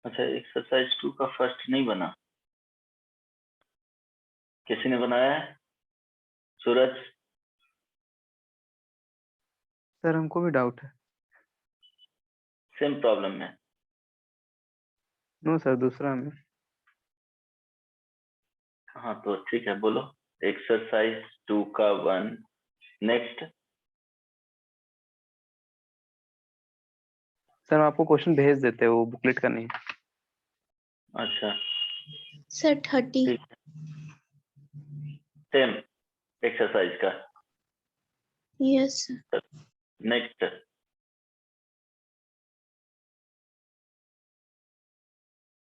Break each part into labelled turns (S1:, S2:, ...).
S1: अच्छा, एक्सरसाइज 2 का फर्स्ट नहीं बना, किसी ने बनाया है? सूरज?
S2: सर हमको भी डाउट है।
S1: सेम प्रॉब्लम है?
S2: नो सर, दूसरा में।
S1: हाँ तो ठीक है, बोलो। एक्सरसाइज 2 का 1 नेक्स्ट।
S2: सर हम आपको क्वेश्चन भेज देते हैं, वो बुकलेट का नहीं।
S1: अच्छा
S3: सर 30।
S1: ठीक है, सेम एक्सरसाइज का।
S3: Yes sir.
S1: नेक्स्ट।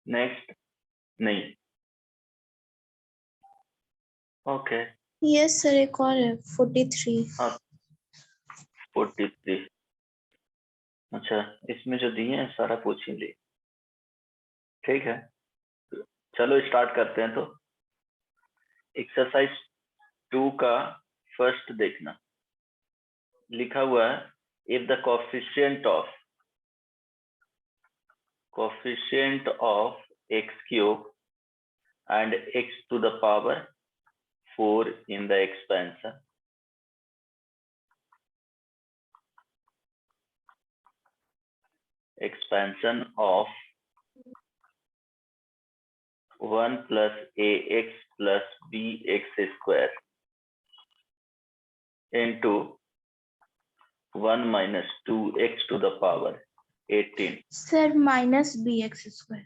S1: नेक्स्ट नहीं। ओके।
S3: यस सर, एक और है 43।
S1: हाँ 43। अच्छा, इसमें जो दिए हैं सारा पूछ ही लिए। ठीक है, चलो स्टार्ट करते हैं। तो एक्सरसाइज 2 का फर्स्ट देखना, लिखा हुआ है if the coefficient of x cube and x to the power 4 in the expansion of 1 plus ax plus bx square into 1 minus 2x to the power 18।
S3: Sir minus bx²।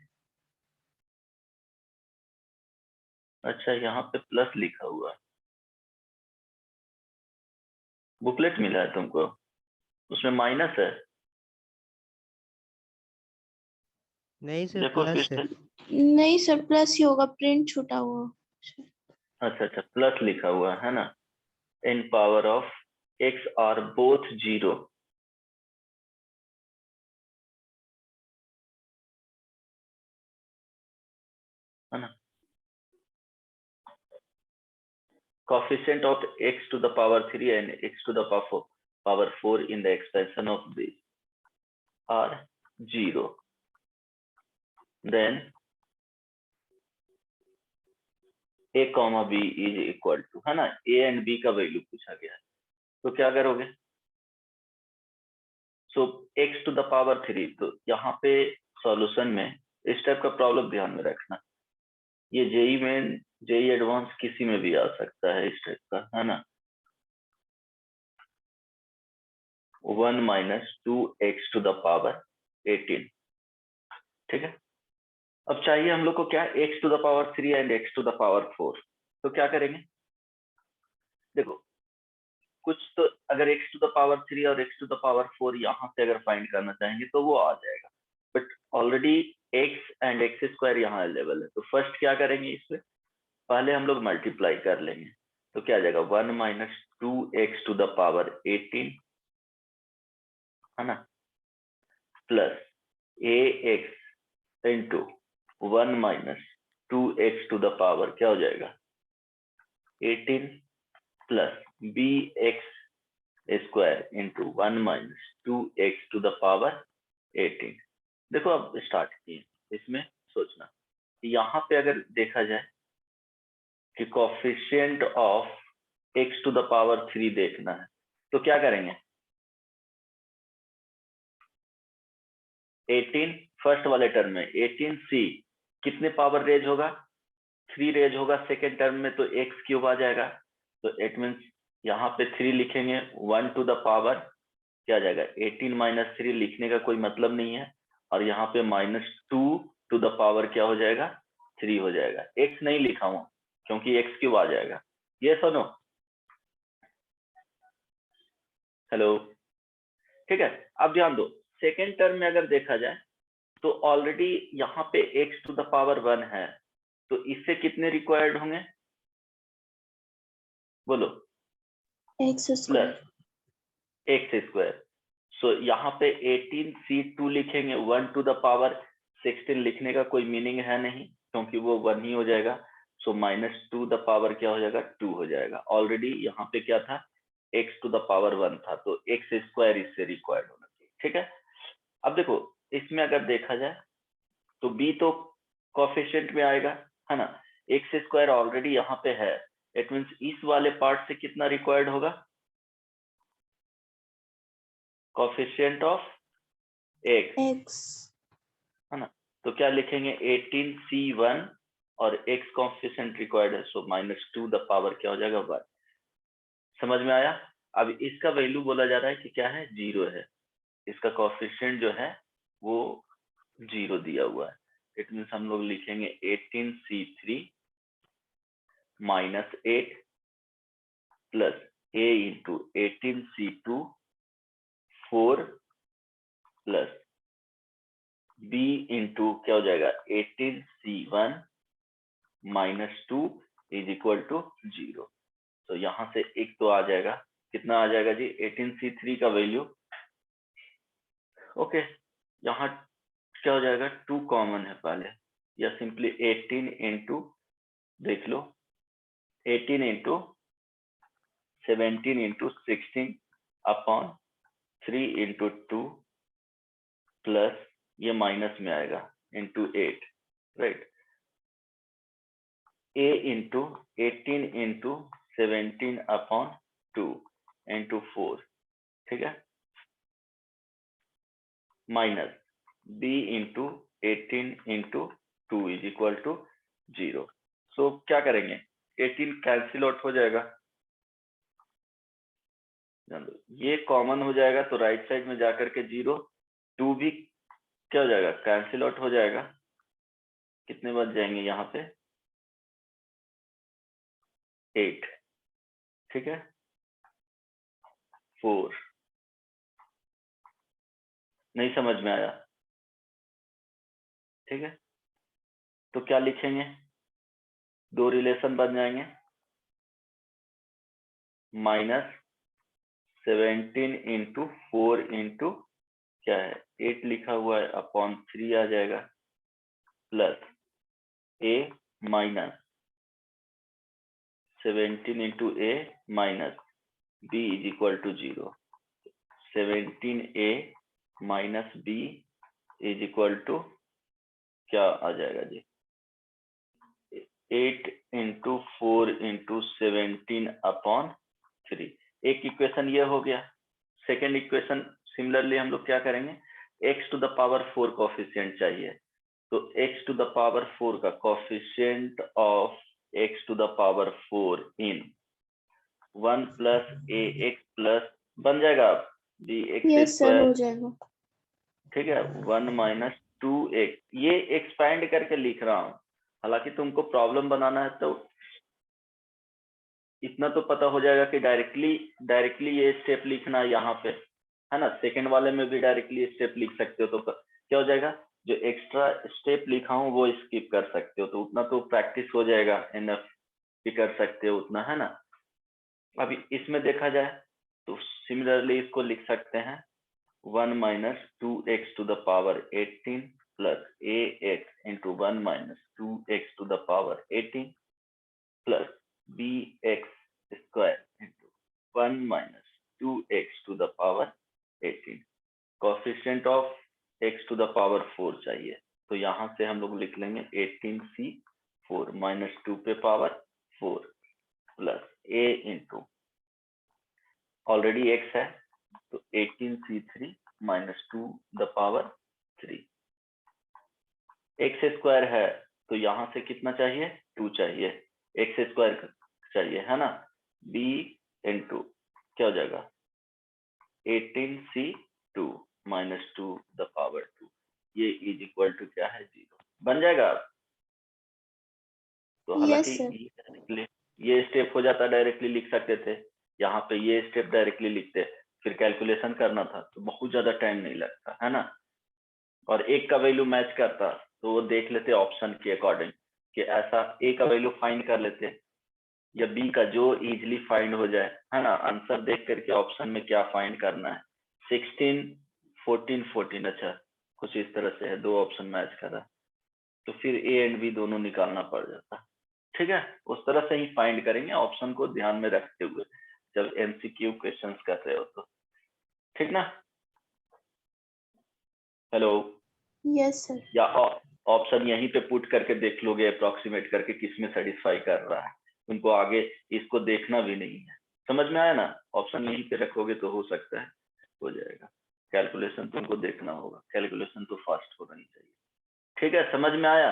S1: अच्छा, यहाँ पे plus लिखा हुआ है। बुकलेट मिला है तुमको, उसमें माइनस है।
S4: नहीं सर,
S1: देखो
S4: प्लस
S1: फिर
S4: है।
S1: से।
S3: नहीं सर, प्लस ही होगा, प्रिंट छूटा हुआ।
S1: अच्छा अच्छा, प्लस लिखा हुआ है ना। इन power of x are both 0। है ना। Coefficient of x to the power 3 and x to the power 4 in the expansion of this are 0। Then a comma b is equal to, है ना, a and b का value पूछा गया है। तो क्या करोगे? सो x to the power 3, तो यहाँ पे सॉल्यूशन में इस टाइप का प्रॉब्लम ध्यान में रखना। ये जेई मेन, जेई एडवांस किसी में भी आ सकता है इस टाइप का, है ना। 1 minus 2x to the power 18। ठीक है, अब चाहिए हम लोग को क्या? x to the power 3 and x to the power 4। तो क्या करेंगे? देखो, कुछ तो अगर x to the power 3 और x to the power 4 यहाँ से अगर फाइंड करना चाहेंगे तो वो आ जाएगा, but already x and x square यहाँ अवेलेबल है। तो फर्स्ट क्या करेंगे, इससे पहले हम लोग मल्टीप्लाई कर लेंगे। तो क्या आ जाएगा? 1 minus 2x to the power 18, है ना, plus ax into 1 minus 2x to the power क्या हो जाएगा? 18 plus bx square into 1 minus 2x to the power 18। देखो अब स्टार्ट किए, इसमें सोचना, यहाँ पे अगर देखा जाए कि coefficient of x to the power 3 देखना है, तो क्या करेंगे? 18 फर्स्ट वाले टर्म में 18c कितने पावर रेज होगा? 3 रेज होगा सेकेंड टर्म में, तो x क्यूब आ जाएगा। तो इट मीन्स यहाँ पे 3 लिखेंगे, 1 टू द पावर क्या आ जाएगा? 18 माइनस 3 लिखने का कोई मतलब नहीं है, और यहाँ पे -2 टू द पावर क्या हो जाएगा? 3 हो जाएगा। x नहीं लिखा हूं क्योंकि x क्यूब आ जाएगा। ये सुनो, हेलो, ठीक है। अब ध्यान दो, सेकेंड टर्म में अगर देखा जाए तो ऑलरेडी यहाँ पे x टू द पावर 1 है, तो इससे कितने रिक्वायर्ड होंगे? बोलो।
S3: x square.
S1: x square. So यहाँ पे 18c2 लिखेंगे, 1 टू द पावर 16 लिखने का कोई मीनिंग है नहीं, क्योंकि वो 1 ही हो जाएगा। सो -2 द पावर क्या हो जाएगा, 2 हो जाएगा। ऑलरेडी यहाँ पे क्या था, x टू द पावर 1 था, तो x स्क्वायर इससे रिक्वायर्ड होना चाहिए। ठीक है, अब देखो इसमें अगर देखा जाए तो b तो कोफिशिएंट में आएगा, है ना। x स्क्वायर ऑलरेडी यहाँ पे है, इट मींस इस वाले पार्ट से कितना रिक्वायर्ड होगा, कोफिशिएंट ऑफ x,
S3: x
S1: है ना। तो क्या लिखेंगे, 18c1 और x कोफिशिएंट रिक्वायर्ड है, सो -2 द पावर क्या हो जाएगा, 1। समझ में आया। अब इसका वैल्यू बोला जा रहा है कि क्या है, 0 है। इसका कोफिशिएंट जो है वो 0 दिया हुआ है। इट मीन्स हम लोग लिखेंगे 18c3 -8 plus a into 18c2 4 plus b into क्या हो जाएगा, 18c1 -2 इज इक्वल टू 0। तो यहाँ से एक तो आ जाएगा, कितना आ जाएगा जी, 18c3 का वैल्यू, ओके। यहाँ क्या हो जाएगा, 2 कॉमन है पहले, या सिंपली 18 इंटू, देख लो 18 into 17 into 16 upon 3 into 2 plus ये माइनस में आएगा into 8, right. a into 18 into 17 upon 2 into 4, ठीक है, minus b into 18 into 2 is equal to 0। So क्या करेंगे, 18 कैंसिल आउट हो जाएगा, ये कॉमन हो जाएगा, तो राइट साइड में जाकर के 0, 2 भी क्या हो जाएगा, कैंसिल आउट हो जाएगा। कितने बच जाएंगे यहाँ पे, 8, ठीक है, 4। नहीं समझ में आया, ठीक है। तो क्या लिखेंगे, 2 रिलेशन बन जाएंगे, -17 इंटू 4 इंटू क्या है 8 लिखा हुआ है अपॉन 3 आ जाएगा, plus a minus 17 into a minus b is equal to 0। 17a minus b is equal to क्या आ जाएगा जी, 8 इंटू 4 इंटू 17 अपॉन 3। एक इक्वेशन ये हो गया। सेकेंड इक्वेशन सिमिलरली हम लोग क्या करेंगे, x to the power 4 coefficient चाहिए, तो x टू द पावर 4 का coefficient of x to the power 4 in 1 plus ax plus बन जाएगा जी x
S3: यस सर
S1: स्क्वायर,
S3: हो जाएगा।
S1: ठीक है, 1 माइनस 2x, ये एक्सपैंड करके लिख रहा हूँ। हालांकि तुमको प्रॉब्लम बनाना है तो इतना तो पता हो जाएगा कि डायरेक्टली ये स्टेप लिखना यहाँ पे, है ना। सेकंड वाले में भी डायरेक्टली स्टेप लिख सकते हो, तो क्या हो जाएगा, जो एक्स्ट्रा स्टेप लिखा हूँ वो स्किप कर सकते हो, तो उतना तो प्रैक्टिस हो जाएगा, एनएफ भी कर सकते हो उतना, है ना। अभी इसमें देखा जाए तो सिमिलरली इसको लिख सकते हैं 1 minus 2x to the power 18 plus ax into 1 minus 2x to the power 18 plus bx square into 1 minus 2x to the power 18। Coefficient of x to the power 4 चाहिए, तो यहाँ से हम लोग लिख लेंगे 18c4 माइनस 2 पे power 4 plus a into already x है, तो 18c3 minus 2 the power 3। x square है तो यहाँ से कितना चाहिए, 2 चाहिए, x स्क्वायर चाहिए, है ना। b इंटू क्या हो जाएगा 18c2 माइनस 2 द पावर 2, ये इज इक्वल टू क्या है 0 बन जाएगा। तो
S3: यस
S1: हालांकि
S3: सर।
S1: ये स्टेप हो जाता डायरेक्टली लिख सकते थे, यहाँ पे ये स्टेप डायरेक्टली लिखते, फिर कैलकुलेशन करना था तो बहुत ज्यादा टाइम नहीं लगता, है ना। और एक का वैल्यू मैच करता तो वो देख लेते ऑप्शन के अकॉर्डिंग कि ऐसा ए का वैल्यू फाइंड कर लेते या बी का, जो इजीली फाइंड हो जाए, है ना। आंसर देख करके ऑप्शन में क्या फाइंड करना है, 16 14 14, अच्छा कुछ इस तरह से है, 2 ऑप्शन मैच कर रहा है, तो फिर ए एंड बी दोनों निकालना पड़ जाता है। ठीक है, उस तरह से ही फाइंड करेंगे ऑप्शन को ध्यान में रखते हुए जब एमसीक्यू क्वेश्चंस कर रहे हो तो। ठीक ना? Hello,
S3: yes sir.
S1: या ऑप्शन यहीं पे पुट करके देख लोगे अप्रोक्सीमेट करके किसमें सेटिस्फाई कर रहा है, तुमको आगे इसको देखना भी नहीं है। समझ में आया ना? ऑप्शन यहीं पे रखोगे तो हो सकता है हो जाएगा। कैलकुलेशन तुमको देखना होगा, कैलकुलेशन तो फास्ट होना ही चाहिए। ठीक है, समझ में आया?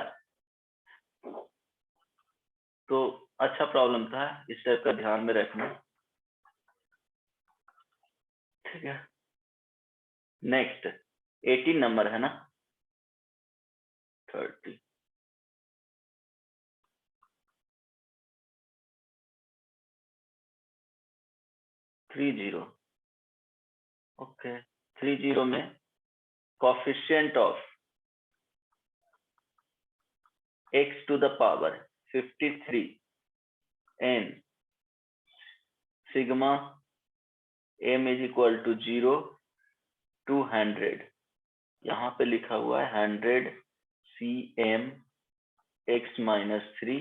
S1: तो अच्छा प्रॉब्लम था, इस टाइप का ध्यान में रखना। ठीक है, नेक्स्ट 18 नंबर है ना, 30। ओके, 30 में coefficient of x to the power 53 n sigma m is equal to 0 to 100। यहाँ पे लिखा हुआ है 100 cm x minus 3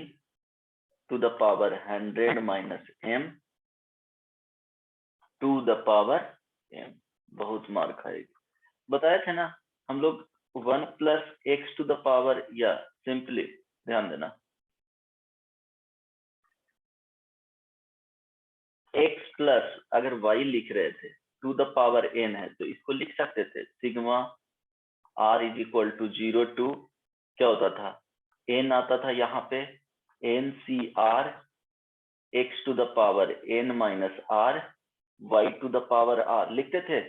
S1: to the power 100 minus m to the power m। बहुत मार खाएगी। बताया था ना हम लोग 1 plus x to the power, या सिंपली ध्यान देना x प्लस अगर y लिख रहे थे टू द पावर n है तो इसको लिख सकते थे sigma r is equal to 0 to क्या होता था, n आता था यहाँ पे NCR x to the power n minus r y to the power r लिखते थे।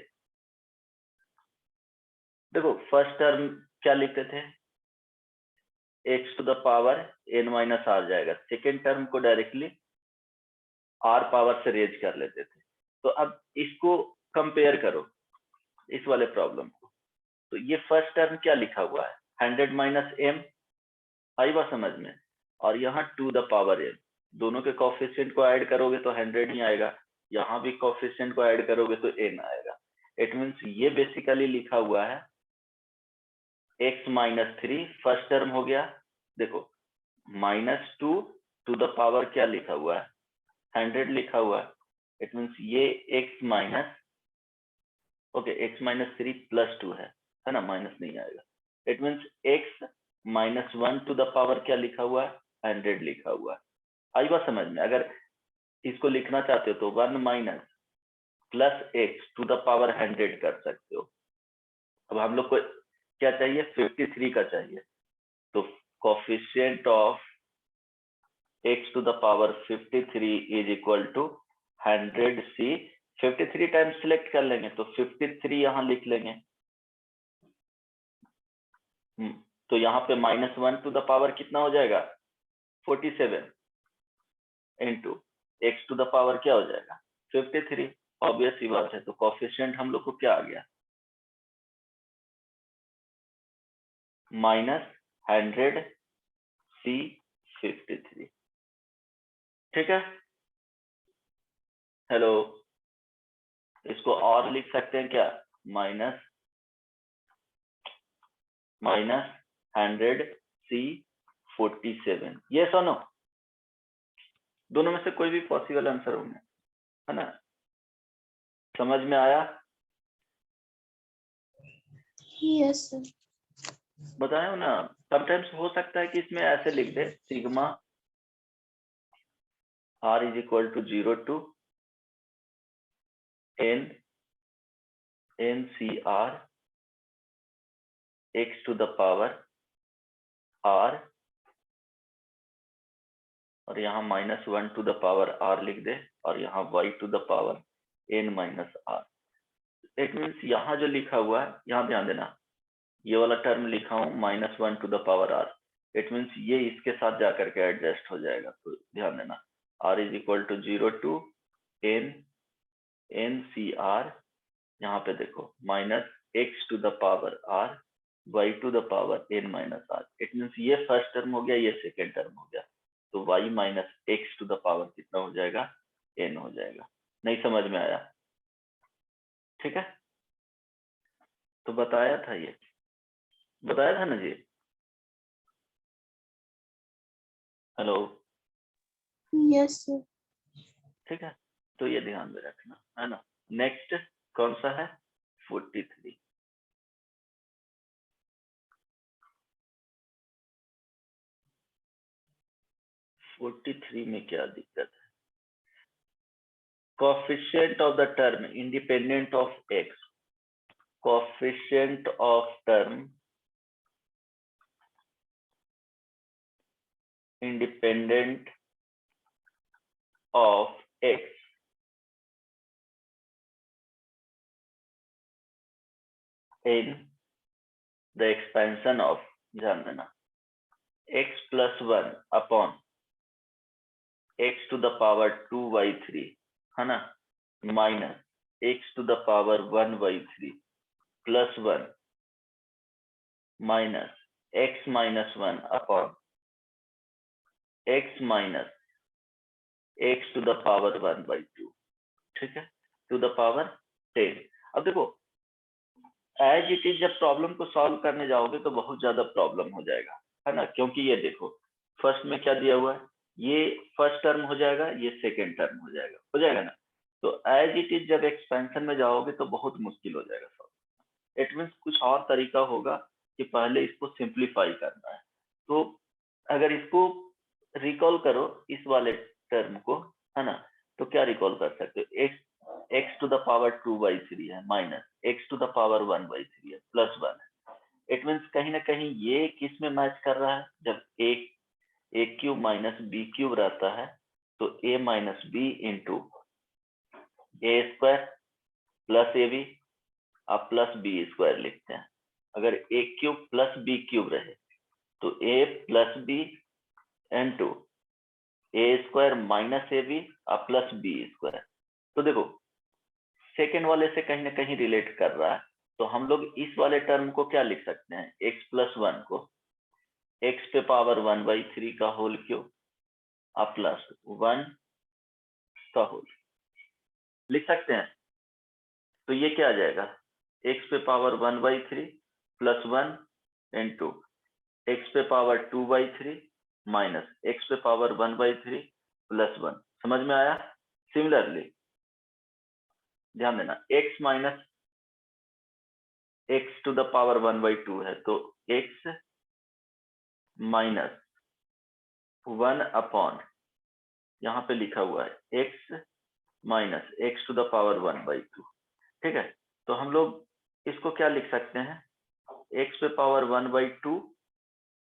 S1: देखो फर्स्ट टर्म क्या लिखते थे, x to the power n minus r जाएगा, सेकेंड टर्म को डायरेक्टली r पावर से रेज कर लेते थे। तो अब इसको कंपेयर करो इस वाले प्रॉब्लम को, तो ये फर्स्ट टर्म क्या लिखा हुआ है 100 माइनस m, आई बात समझ में, और यहाँ टू द पावर m, दोनों के कोफिशिएंट को ऐड करोगे तो 100 ही आएगा, यहाँ भी कोफिशिएंट को ऐड करोगे तो n आएगा। इट मीन्स ये बेसिकली लिखा हुआ है x माइनस 3 फर्स्ट टर्म हो गया, देखो माइनस 2 टू द पावर क्या लिखा हुआ है 100 लिखा हुआ है। इट मीन्स ये x minus okay x minus 3 plus 2 है ना, माइनस नहीं आएगा। It means x minus 1 to the power क्या लिखा हुआ है 100 लिखा हुआ है। आई बात समझ में? अगर इसको लिखना चाहते हो तो 1 minus plus x to the power 100 कर सकते हो। अब हम लोग को क्या चाहिए 53 का चाहिए, तो coefficient of x to the power 53 is equal to 100c, 53 times select कर लेंगे तो 53 यहाँ लिख लेंगे। तो यहाँ पे माइनस 1 टू द पावर कितना हो जाएगा 47 into x to the power क्या हो जाएगा 53, ऑब्वियस ही बात है। तो कोफिशिएंट हम लोग को क्या आ गया माइनस 100c 53। ठीक है, हेलो, इसको और लिख सकते हैं क्या माइनस 100c 47, ये सुनो दोनों में से कोई भी पॉसिबल आंसर होंगे, है ना? समझ में आया?
S3: Yes sir.
S1: बताया ना, समटाइम्स हो सकता है कि इसमें ऐसे लिख दे sigma r is equal to 0 to NCR x to the power r, और यहाँ minus 1 to the power r लिख दे, और यहाँ y to the power n minus r। It means यहाँ जो लिखा हुआ है, यहाँ ध्यान देना, ये वाला टर्म लिखा हूँ minus 1 to the power r, it means ये इसके साथ जाकर के एडजस्ट हो जाएगा। तो ध्यान देना r is equal to 0 to NCR, यहाँ पे देखो minus x to the power r y to the power n minus r। It means ये फर्स्ट टर्म हो गया, ये सेकेंड टर्म हो गया, तो y minus x to the power कितना हो जाएगा n हो जाएगा। नहीं समझ में आया? ठीक है, तो बताया था ये बताया था ना जी। Hello,
S3: Yes, sir.
S1: ठीक है, तो ये ध्यान में रखना है ना। नेक्स्ट कौन सा है? 43। में क्या दिक्कत है? Coefficient of the term independent of x, coefficient of term independent of x in the expansion of, ध्यान देना, x plus 1 upon x to the power 2 by 3 है ना, minus x to the power 1 by 3 plus 1 minus x minus 1 upon x minus x to the power 1 by 2, ठीक है, to the power 10। अब देखो as it is जब problem को solve करने जाओगे तो बहुत ज्यादा प्रॉब्लम हो जाएगा, है ना, क्योंकि ये देखो फर्स्ट में क्या दिया हुआ है, ये फर्स्ट टर्म हो जाएगा, ये सेकेंड टर्म हो जाएगा ना। तो एज इट इज जब एक्सपेंशन में जाओगे तो बहुत मुश्किल हो जाएगा सॉल्व। इट मीन्स कुछ और तरीका होगा कि पहले इसको सिंप्लीफाई करना है। तो अगर इसको रिकॉल करो इस वाले टर्म को, है ना, तो क्या रिकॉल कर सकते हो, x to the power 2 by 3 है minus x to the power 1 by 3 है प्लस 1 है। इट मीन्स कहीं ना कहीं ये किस में मैच कर रहा है, जब a cube minus b cube रहता है तो a minus b into a square plus a b, आप प्लस बी स्क्वायर लिखते हैं। अगर a cube plus b cube रहे तो a plus b into a square minus a b आप प्लस बी स्क्वायर। तो देखो सेकेंड वाले से कहीं ना कहीं रिलेट कर रहा है, तो हम लोग इस वाले टर्म को क्या लिख सकते हैं, x प्लस 1 को x पे पावर 1 बाई 3 का होल क्यूब आप प्लस 1 का होल लिख सकते हैं। तो ये क्या आ जाएगा, x पे power 1 by 3 plus 1 into x पे पावर 2 बाई 3 माइनस x पे पावर 1 बाई 3 प्लस 1। समझ में आया? सिमिलरली ध्यान देना, x minus x to the power 1 by 2 है तो x माइनस 1 अपॉन, यहाँ पे लिखा हुआ है x minus x to the power 1 by 2, ठीक है। तो हम लोग इसको क्या लिख सकते हैं, x पे पावर 1 बाई 2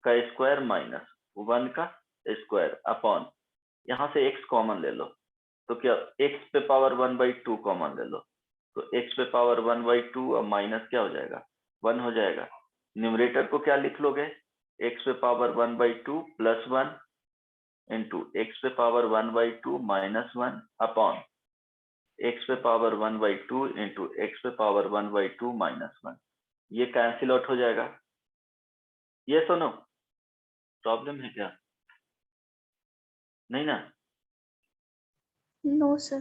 S1: का स्क्वायर माइनस 1 का स्क्वायर अपॉन, यहाँ से x कॉमन ले लो तो क्या x पे पावर 1 बाई 2 कॉमन ले लो तो x पे पावर 1 बाई 2 और माइनस क्या हो जाएगा, 1 हो जाएगा। न्यूमरेटर को क्या लिख लोगे, x पे power 1 by 2 plus 1 into x पे power 1 by 2 minus 1 upon x पे पावर 1 बाई 2 इंटू x पे पावर 1 बाई 2 माइनस 1। ये कैंसिल आउट हो जाएगा। ये सुनो, प्रॉब्लम है क्या? नहीं ना?
S3: No, sir.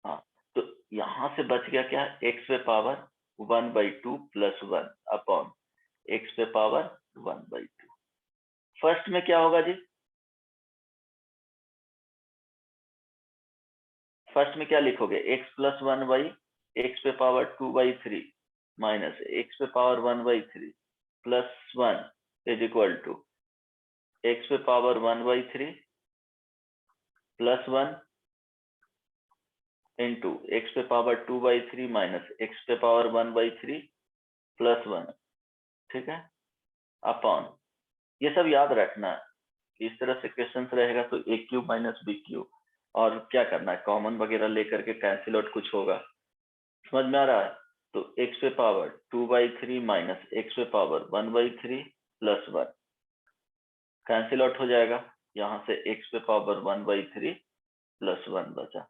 S1: हाँ, तो यहाँ से बच गया क्या, x पे power 1 by 2 plus 1 upon x पे पावर 1 बाई 2। फर्स्ट में क्या होगा जी, फर्स्ट में क्या लिखोगे, x प्लस 1 बाई x पे पावर 2 बाई 3 माइनस x पे power 1 by 3 plus 1 is equal to x पे power 1 by 3 plus 1 into x पे पावर 2 बाई 3 माइनस एक्स पे पावर 1 बाई 3 प्लस 1, ठीक है, अपॉन, ये सब याद रखना है। इस तरह से क्वेश्चन रहेगा तो ए क्यूब माइनस बी क्यूब, और क्या करना है, कॉमन वगैरह लेकर के कैंसिल आउट कुछ होगा। समझ में आ रहा है? तो एक्स पे पावर 2 बाई 3 माइनस एक्स पे power 1 by 3 plus 1 cancel out हो जाएगा। यहाँ से एक्स पे पावर 1 बाई 3 प्लस 1 बचा।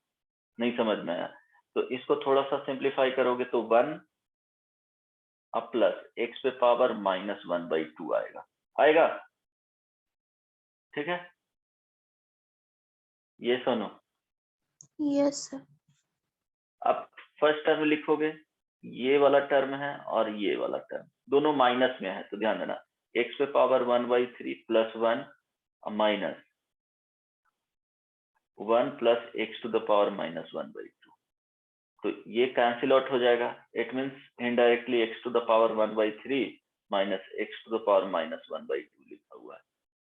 S1: नहीं समझ में आया तो इसको थोड़ा सा सिंप्लीफाई करोगे तो 1 अब प्लस एक्स पे पावर माइनस 1 बाई 2 आएगा, ठीक है। ये सुनो,
S3: Yes, sir.
S1: अब फर्स्ट टर्म लिखोगे, ये वाला टर्म है और ये वाला टर्म दोनों माइनस में है, तो ध्यान देना x पे power 1/3 plus 1 minus 1 plus x to the power minus 1/2, तो ये कैंसिल आउट हो जाएगा। It means indirectly x to the power 1/3 minus x to the power minus 1/2 लिखा हुआ है,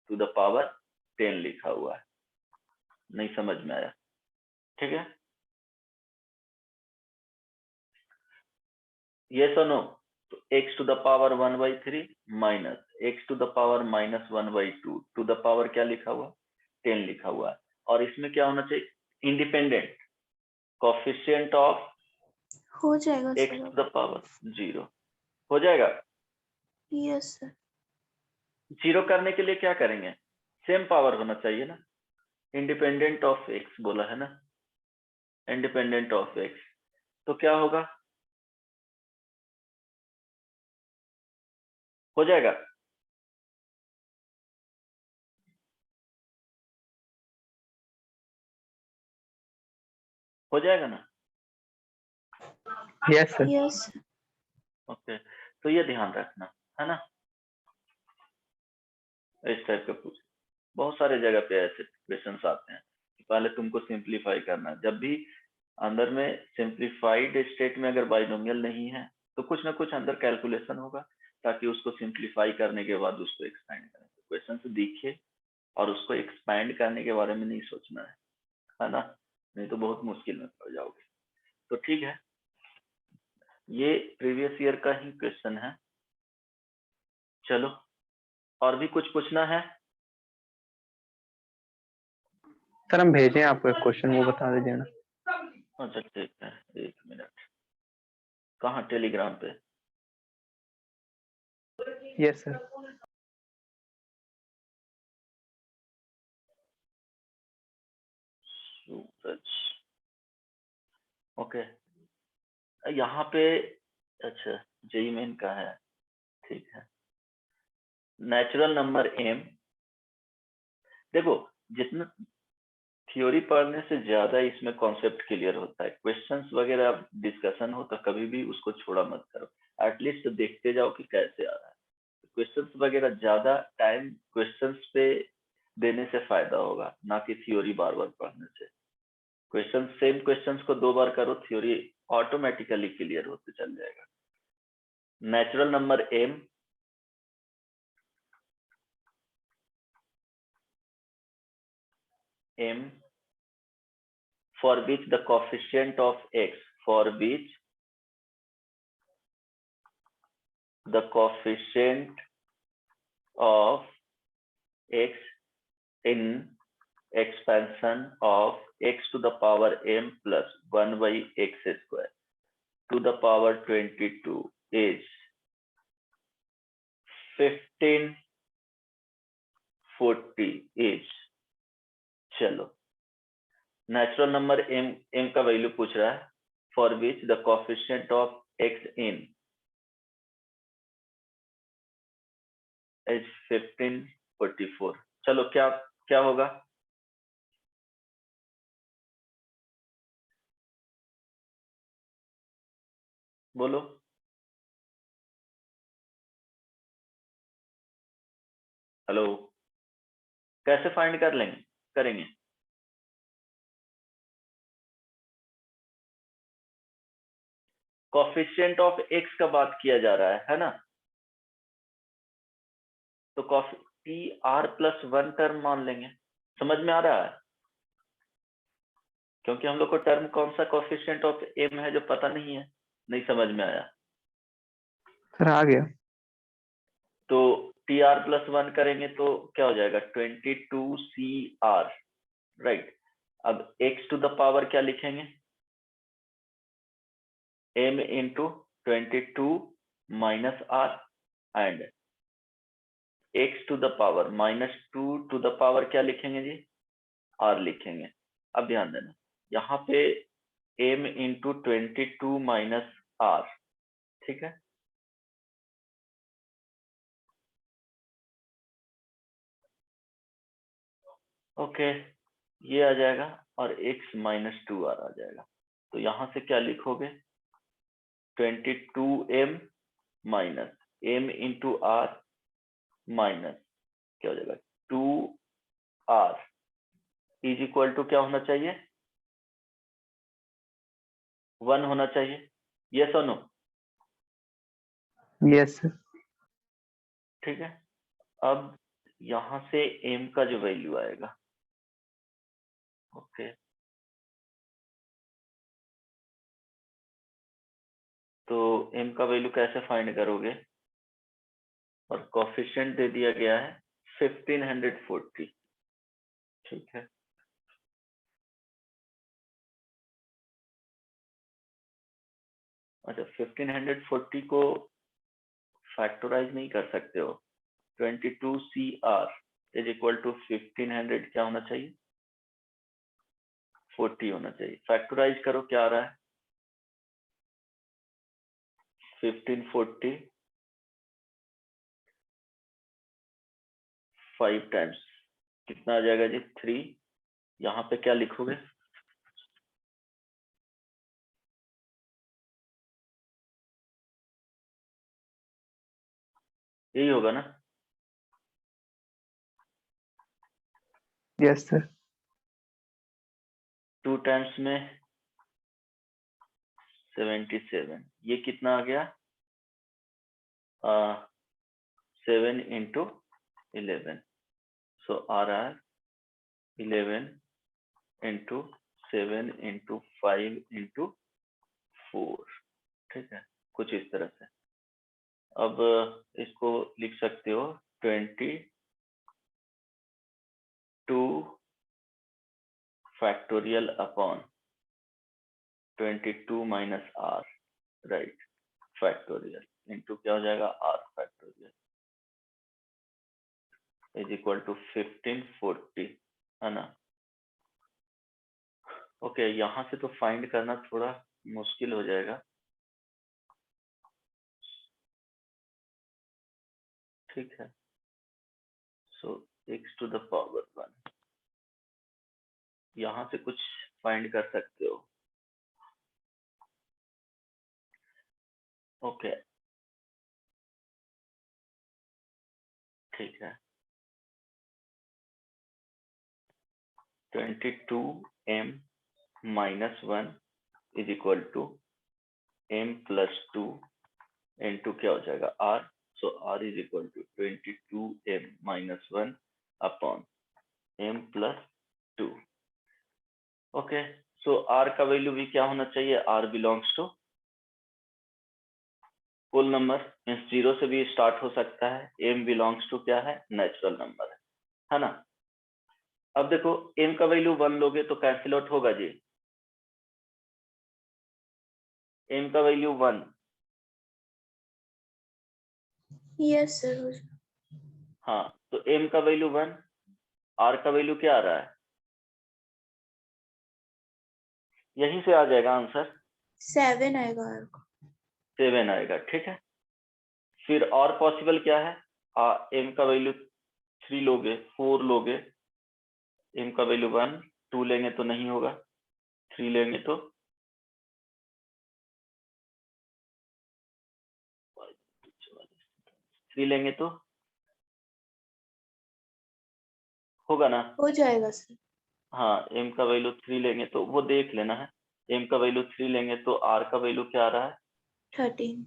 S1: टू द पावर 10 लिखा हुआ है। नहीं समझ में आया? ठीक है, ये सुनो, तो x to the power 1/3 minus x to the power minus 1/2 to the power क्या लिखा हुआ, 10 लिखा हुआ है। और इसमें क्या होना चाहिए, इंडिपेंडेंट कोफिशिएंट ऑफ
S3: हो जाएगा
S1: x to
S3: sir.
S1: The power 0 हो जाएगा।
S3: Yes sir.
S1: 0 करने के लिए क्या करेंगे, सेम पावर होना चाहिए ना, इंडिपेंडेंट ऑफ x बोला है ना, इंडिपेंडेंट ऑफ x, तो क्या होगा, हो जाएगा। हो जाएगा ना,
S2: यस सर।
S3: यस।
S1: ओके, तो ये ध्यान रखना है ना, इस टाइप का पूछ, बहुत सारे जगह पे ऐसे क्वेश्चंस आते हैं। पहले तुमको सिंप्लीफाई करना है, जब भी अंदर में सिंप्लीफाइड स्टेट में अगर बाइनोमियल नहीं है तो कुछ ना कुछ अंदर कैलकुलेशन होगा, ताकि उसको सिंप्लीफाई करने के बाद उसको एक्सपेंड करें। क्वेश्चन से दिखे और उसको एक्सपेंड करने के बारे में नहीं सोचना है ना, नहीं तो बहुत मुश्किल में पड़ जाओगे। तो ठीक है, ये प्रीवियस ईयर का ही क्वेश्चन है। चलो, और भी कुछ पूछना है?
S2: सर हम भेजें आपको एक क्वेश्चन, वो बता दीजिए ना।
S1: अच्छा ठीक है, एक मिनट, कहाँ, टेलीग्राम पे?
S2: Yes sir.
S1: सूरज, ओके, यहाँ पे, अच्छा जेई मेन का है, ठीक है। नेचुरल नंबर m, देखो जितना थ्योरी पढ़ने से ज्यादा इसमें कॉन्सेप्ट क्लियर होता है। क्वेश्चंस वगैरह डिस्कशन हो तो कभी भी उसको छोड़ा मत करो, एटलीस्ट देखते जाओ कि कैसे आ रहा है। क्वेश्चंस वगैरह ज्यादा टाइम क्वेश्चंस पे देने से फायदा होगा, ना कि थ्योरी बार बार पढ़ने से। क्वेश्चन, सेम क्वेश्चंस को 2 बार करो, थ्योरी ऑटोमेटिकली क्लियर होते चल जाएगा। Natural number m for which the coefficient of x, for which the coefficient of x in expansion of x to the power m plus 1 by x square to the power 22 is 1540 is, चलो natural number m का value पूछ रहा है, for which the coefficient of x in is 1544। चलो क्या क्या होगा, बोलो। हेलो, कैसे फाइंड कर लेंगे, करेंगे? कोफिशिएंट ऑफ x का बात किया जा रहा है ना, तो टी आर प्लस 1 टर्म मान लेंगे। समझ में आ रहा है? क्योंकि हम लोग को टर्म कौन सा कोफिशिएंट ऑफ m है जो पता नहीं है। नहीं समझ में आया?
S2: सर आ गया।
S1: तो टी आर प्लस 1 करेंगे तो क्या हो जाएगा, 22CR, राइट। अब x टू द पावर क्या लिखेंगे, m into 22 minus r, and x to the power -2 to the power क्या लिखेंगे जी, r लिखेंगे। अब ध्यान देना, यहाँ पे m इंटू 22 माइनस r, ठीक है। ओके, ये आ जाएगा और x -2r आ जाएगा। तो यहाँ से क्या लिखोगे, 22m minus m into r minus क्या हो जाएगा 2r इज इक्वल टू क्या होना चाहिए 1 होना चाहिए। यस और नो?
S2: Yes sir.
S1: ठीक है, अब यहां से m का जो वैल्यू आएगा, ओके, तो m का वैल्यू कैसे फाइंड करोगे? और कोफिशिएंट दे दिया गया है 1540। ठीक है, अच्छा 1540 को फैक्टराइज नहीं कर सकते हो। 22CR इज इक्वल टू 1500 क्या होना चाहिए 40 होना चाहिए। फैक्टराइज करो, क्या आ रहा है 1540 5 टाइम्स कितना आ जाएगा जी 3। यहाँ पे क्या लिखोगे यही होगा ना?
S2: Yes sir.
S1: 2 टाइम्स में 77, ये कितना आ गया 7 इंटू 11, सो आ रहा है 11 इंटू 7 इंटू 5 इंटू 4। ठीक है, कुछ इस तरह से। अब इसको लिख सकते हो 22 factorial upon 22 minus r, right, factorial into क्या हो जाएगा r factorial is equal to 1540, है ना? ओके, यहाँ से तो फाइंड करना थोड़ा मुश्किल हो जाएगा। ठीक है, सो x टू द पावर 1, यहाँ से कुछ फाइंड कर सकते हो। ओके, ठीक है, 22m minus 1 is equal to m plus 2 into क्या हो जाएगा r, so r is equal to 22m minus 1 upon m plus 2। Okay, so r का वैल्यू भी क्या होना चाहिए, r belongs to full number, means 0 से भी स्टार्ट हो सकता है। m बिलोंग्स टू क्या है, नेचुरल नंबर है ना? अब देखो m का वैल्यू 1 लोगे तो कैंसिल आउट होगा जी, m का वैल्यू 1,
S3: यस सर।
S1: हाँ, तो m का वैल्यू 1, r का वैल्यू क्या आ रहा है, यहीं से आ जाएगा आंसर
S3: 7 आएगा।
S1: 7 आएगा। ठीक है, फिर और पॉसिबल क्या है, m का वैल्यू 3 लोगे, 4 लोगे, m का वैल्यू 1, 2 लेंगे तो नहीं होगा, 3 लेंगे तो 3 लेंगे तो होगा ना?
S3: हो जाएगा सर।
S1: हाँ, m का वैल्यू 3 लेंगे तो वो देख लेना है, m का वैल्यू 3 लेंगे तो r का वैल्यू क्या आ रहा है
S3: 13।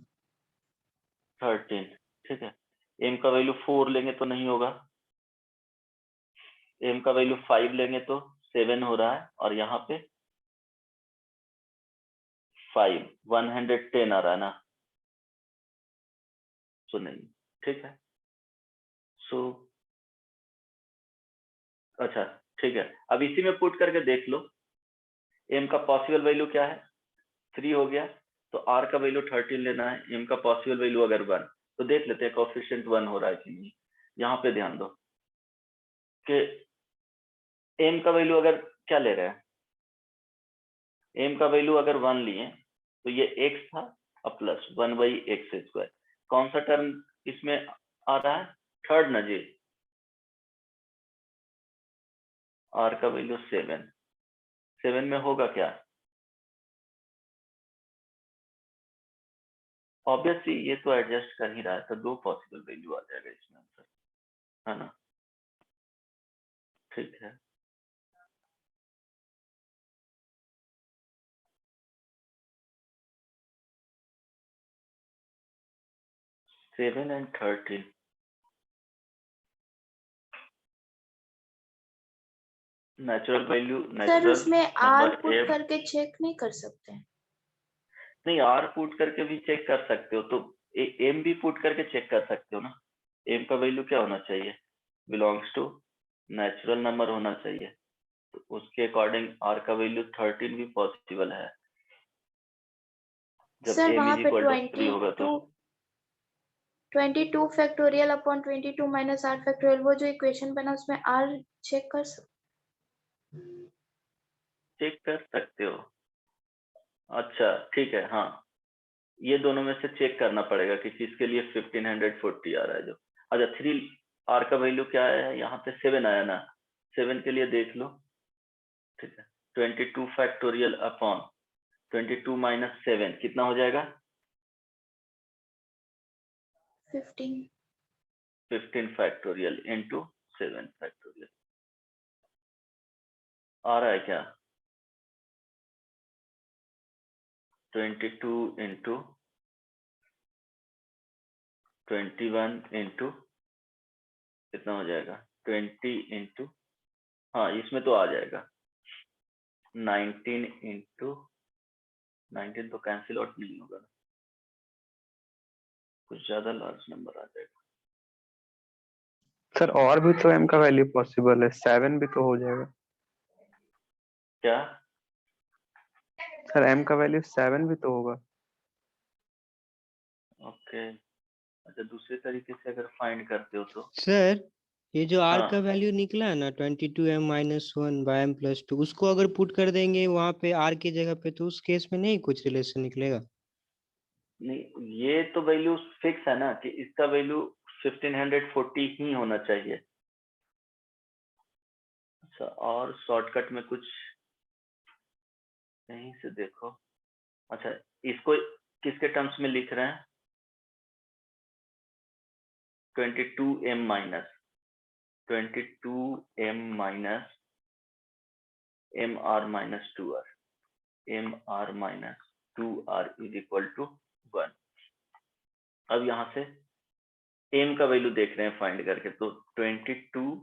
S1: 13। ठीक है, m का वैल्यू 4 लेंगे तो नहीं होगा, m का वैल्यू 5 लेंगे तो 7 हो रहा है, और यहाँ पे 5 110 आ रहा है ना, सो नहीं। ठीक है, सो अच्छा, ठीक है, अब इसी में पुट करके देख लो, m का पॉसिबल वैल्यू क्या है 3 हो गया, तो r का वैल्यू 13 लेना है, m का पॉसिबल वैल्यू अगर 1, तो देख लेते हैं कोएफिशिएंट 1 हो रहा है कि नहीं। यहाँ पे ध्यान दो कि m का वैल्यू अगर क्या ले रहे हैं, m का वैल्यू अगर 1 लिए तो ये x था और प्लस 1/x², कौन सा टर्म इसमें आ रहा है, थर्ड ना जी, r का वैल्यू 7 में होगा क्या ऑब्वियसली ये तो एडजस्ट कर ही रहा है, तो 2 पॉसिबल वैल्यू आ जाएगा इसमें आंसर, है ना? ठीक है, seven and 13 natural value,
S3: sir
S1: natural
S3: उसमें आर
S1: नंबर
S3: पुट
S1: एम,
S3: करके चेक नहीं कर सकते?
S1: नहीं आर पुट करके भी चेक कर सकते हो, तो एम भी पुट करके चेक कर सकते हो ना। एम का वैल्यू क्या होना चाहिए? बिलोंग्स टू नेचुरल नंबर होना चाहिए, तो उसके अकॉर्डिंग आर का वैल्यू 13 भी पॉसिबल है। जब
S3: सर
S1: एम
S3: वहां
S1: इज
S3: पे
S1: इक्वल टू 3 होगा तो
S3: 22 factorial upon 22 minus r factorial, वो जो इक्वेशन बना उसमें आर चेक कर सकते?
S1: चेक कर सकते हो। अच्छा ठीक है, हाँ ये दोनों में से चेक करना पड़ेगा कि किसके लिए 1540 आ रहा है जो। अच्छा 3 आर का वैल्यू क्या है यहाँ पे? 7 आया ना, 7 के लिए देख लो, ठीक है 22 फैक्टोरियल अपॉन 22 माइनस 7 कितना हो जाएगा?
S3: 15।
S1: 15 फैक्टोरियल इंटू 7 फैक्टोरियल आ रहा है क्या? 22 इंटू 21 इंटू कितना हो जाएगा? 20 इंटू, हाँ इसमें तो आ जाएगा 19 इंटू 19 तो कैंसिल आउट नहीं होगा, कुछ ज्यादा लार्ज नंबर आ जाएगा।
S2: सर और भी तो m का वैल्यू पॉसिबल है, 7 भी तो हो जाएगा।
S1: क्या?
S2: सर m का वैल्यू 7 भी तो होगा।
S1: ओके, अच्छा दूसरे तरीके से अगर फाइंड करते हो तो
S4: सर ये जो आर का
S1: हाँ
S4: वैल्यू निकला है ना 22m-1/m+2, उसको अगर पुट कर देंगे वहां पे आर की जगह पे, तो उस केस में नहीं कुछ रिलेशन निकलेगा?
S1: नहीं, ये तो वैल्यू फिक्स है ना कि इसका वैल्यू 1540 ही होना चाहिए। अच्छा और शॉर्टकट में कुछ यहीं से देखो, अच्छा इसको किसके टर्म्स में लिख रहे हैं? 22m minus 22m minus mr minus 2r, mr minus 2r is equal to 1। अब यहाँ से m का वैल्यू देख रहे हैं फाइंड करके, तो 22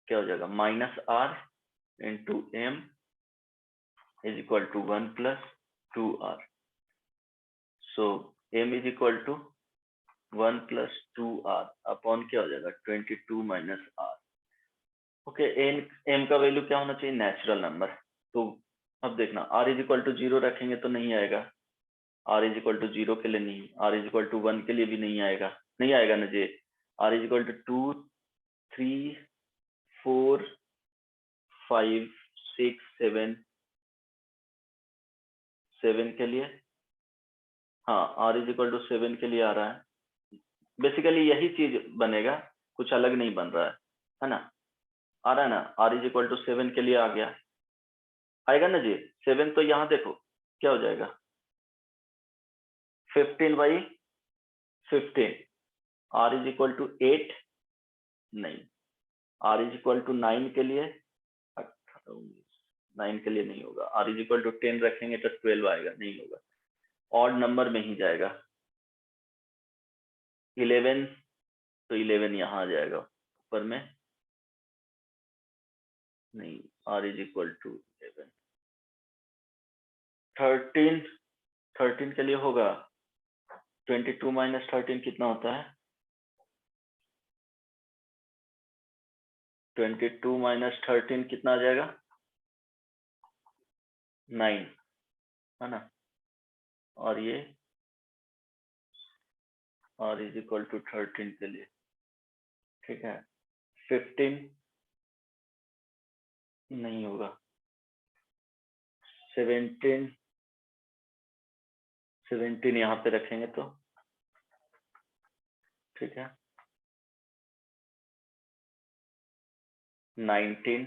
S1: क्या हो जाएगा? Minus r into m is equal to 1 plus 2r। So m is equal to 1 plus 2r upon क्या हो जाएगा? 22 माइनस r। ओके, m का वैल्यू क्या होना चाहिए? Natural number. तो अब देखना r इज इक्वल टू 0 रखेंगे तो नहीं आएगा, r इज इक्वल टू 0 के लिए नहीं, r इज इक्वल टू 1 के लिए भी नहीं आएगा, नहीं आएगा ना जी। r इज इक्वल टू 2 3 4 5 6 7 7 के लिए, हाँ r इज इक्वल टू 7 के लिए आ रहा है। बेसिकली यही चीज बनेगा, कुछ अलग नहीं बन रहा है ना? आ रहा है ना, r इज इक्वल टू 7 के लिए आ गया, आएगा ना जी। 7 तो यहाँ देखो क्या हो जाएगा? 15/15, r इज इक्वल टू 8, नहीं r इज इक्वल टू 9 के लिए 9 के लिए नहीं होगा, r इज इक्वल टू 10 रखेंगे तो 12 आएगा, नहीं होगा, ऑड नंबर में ही जाएगा। 11 तो 11 यहाँ आ जाएगा ऊपर में, नहीं r इज इक्वल टू 11। 13 के लिए होगा 22 माइनस 13 कितना होता है? 22 माइनस 13 कितना आ जाएगा? 9, है ना? और ये r इज इक्वल टू 13 के लिए, ठीक है 15 नहीं होगा, 17 यहाँ पे रखेंगे तो ठीक है 19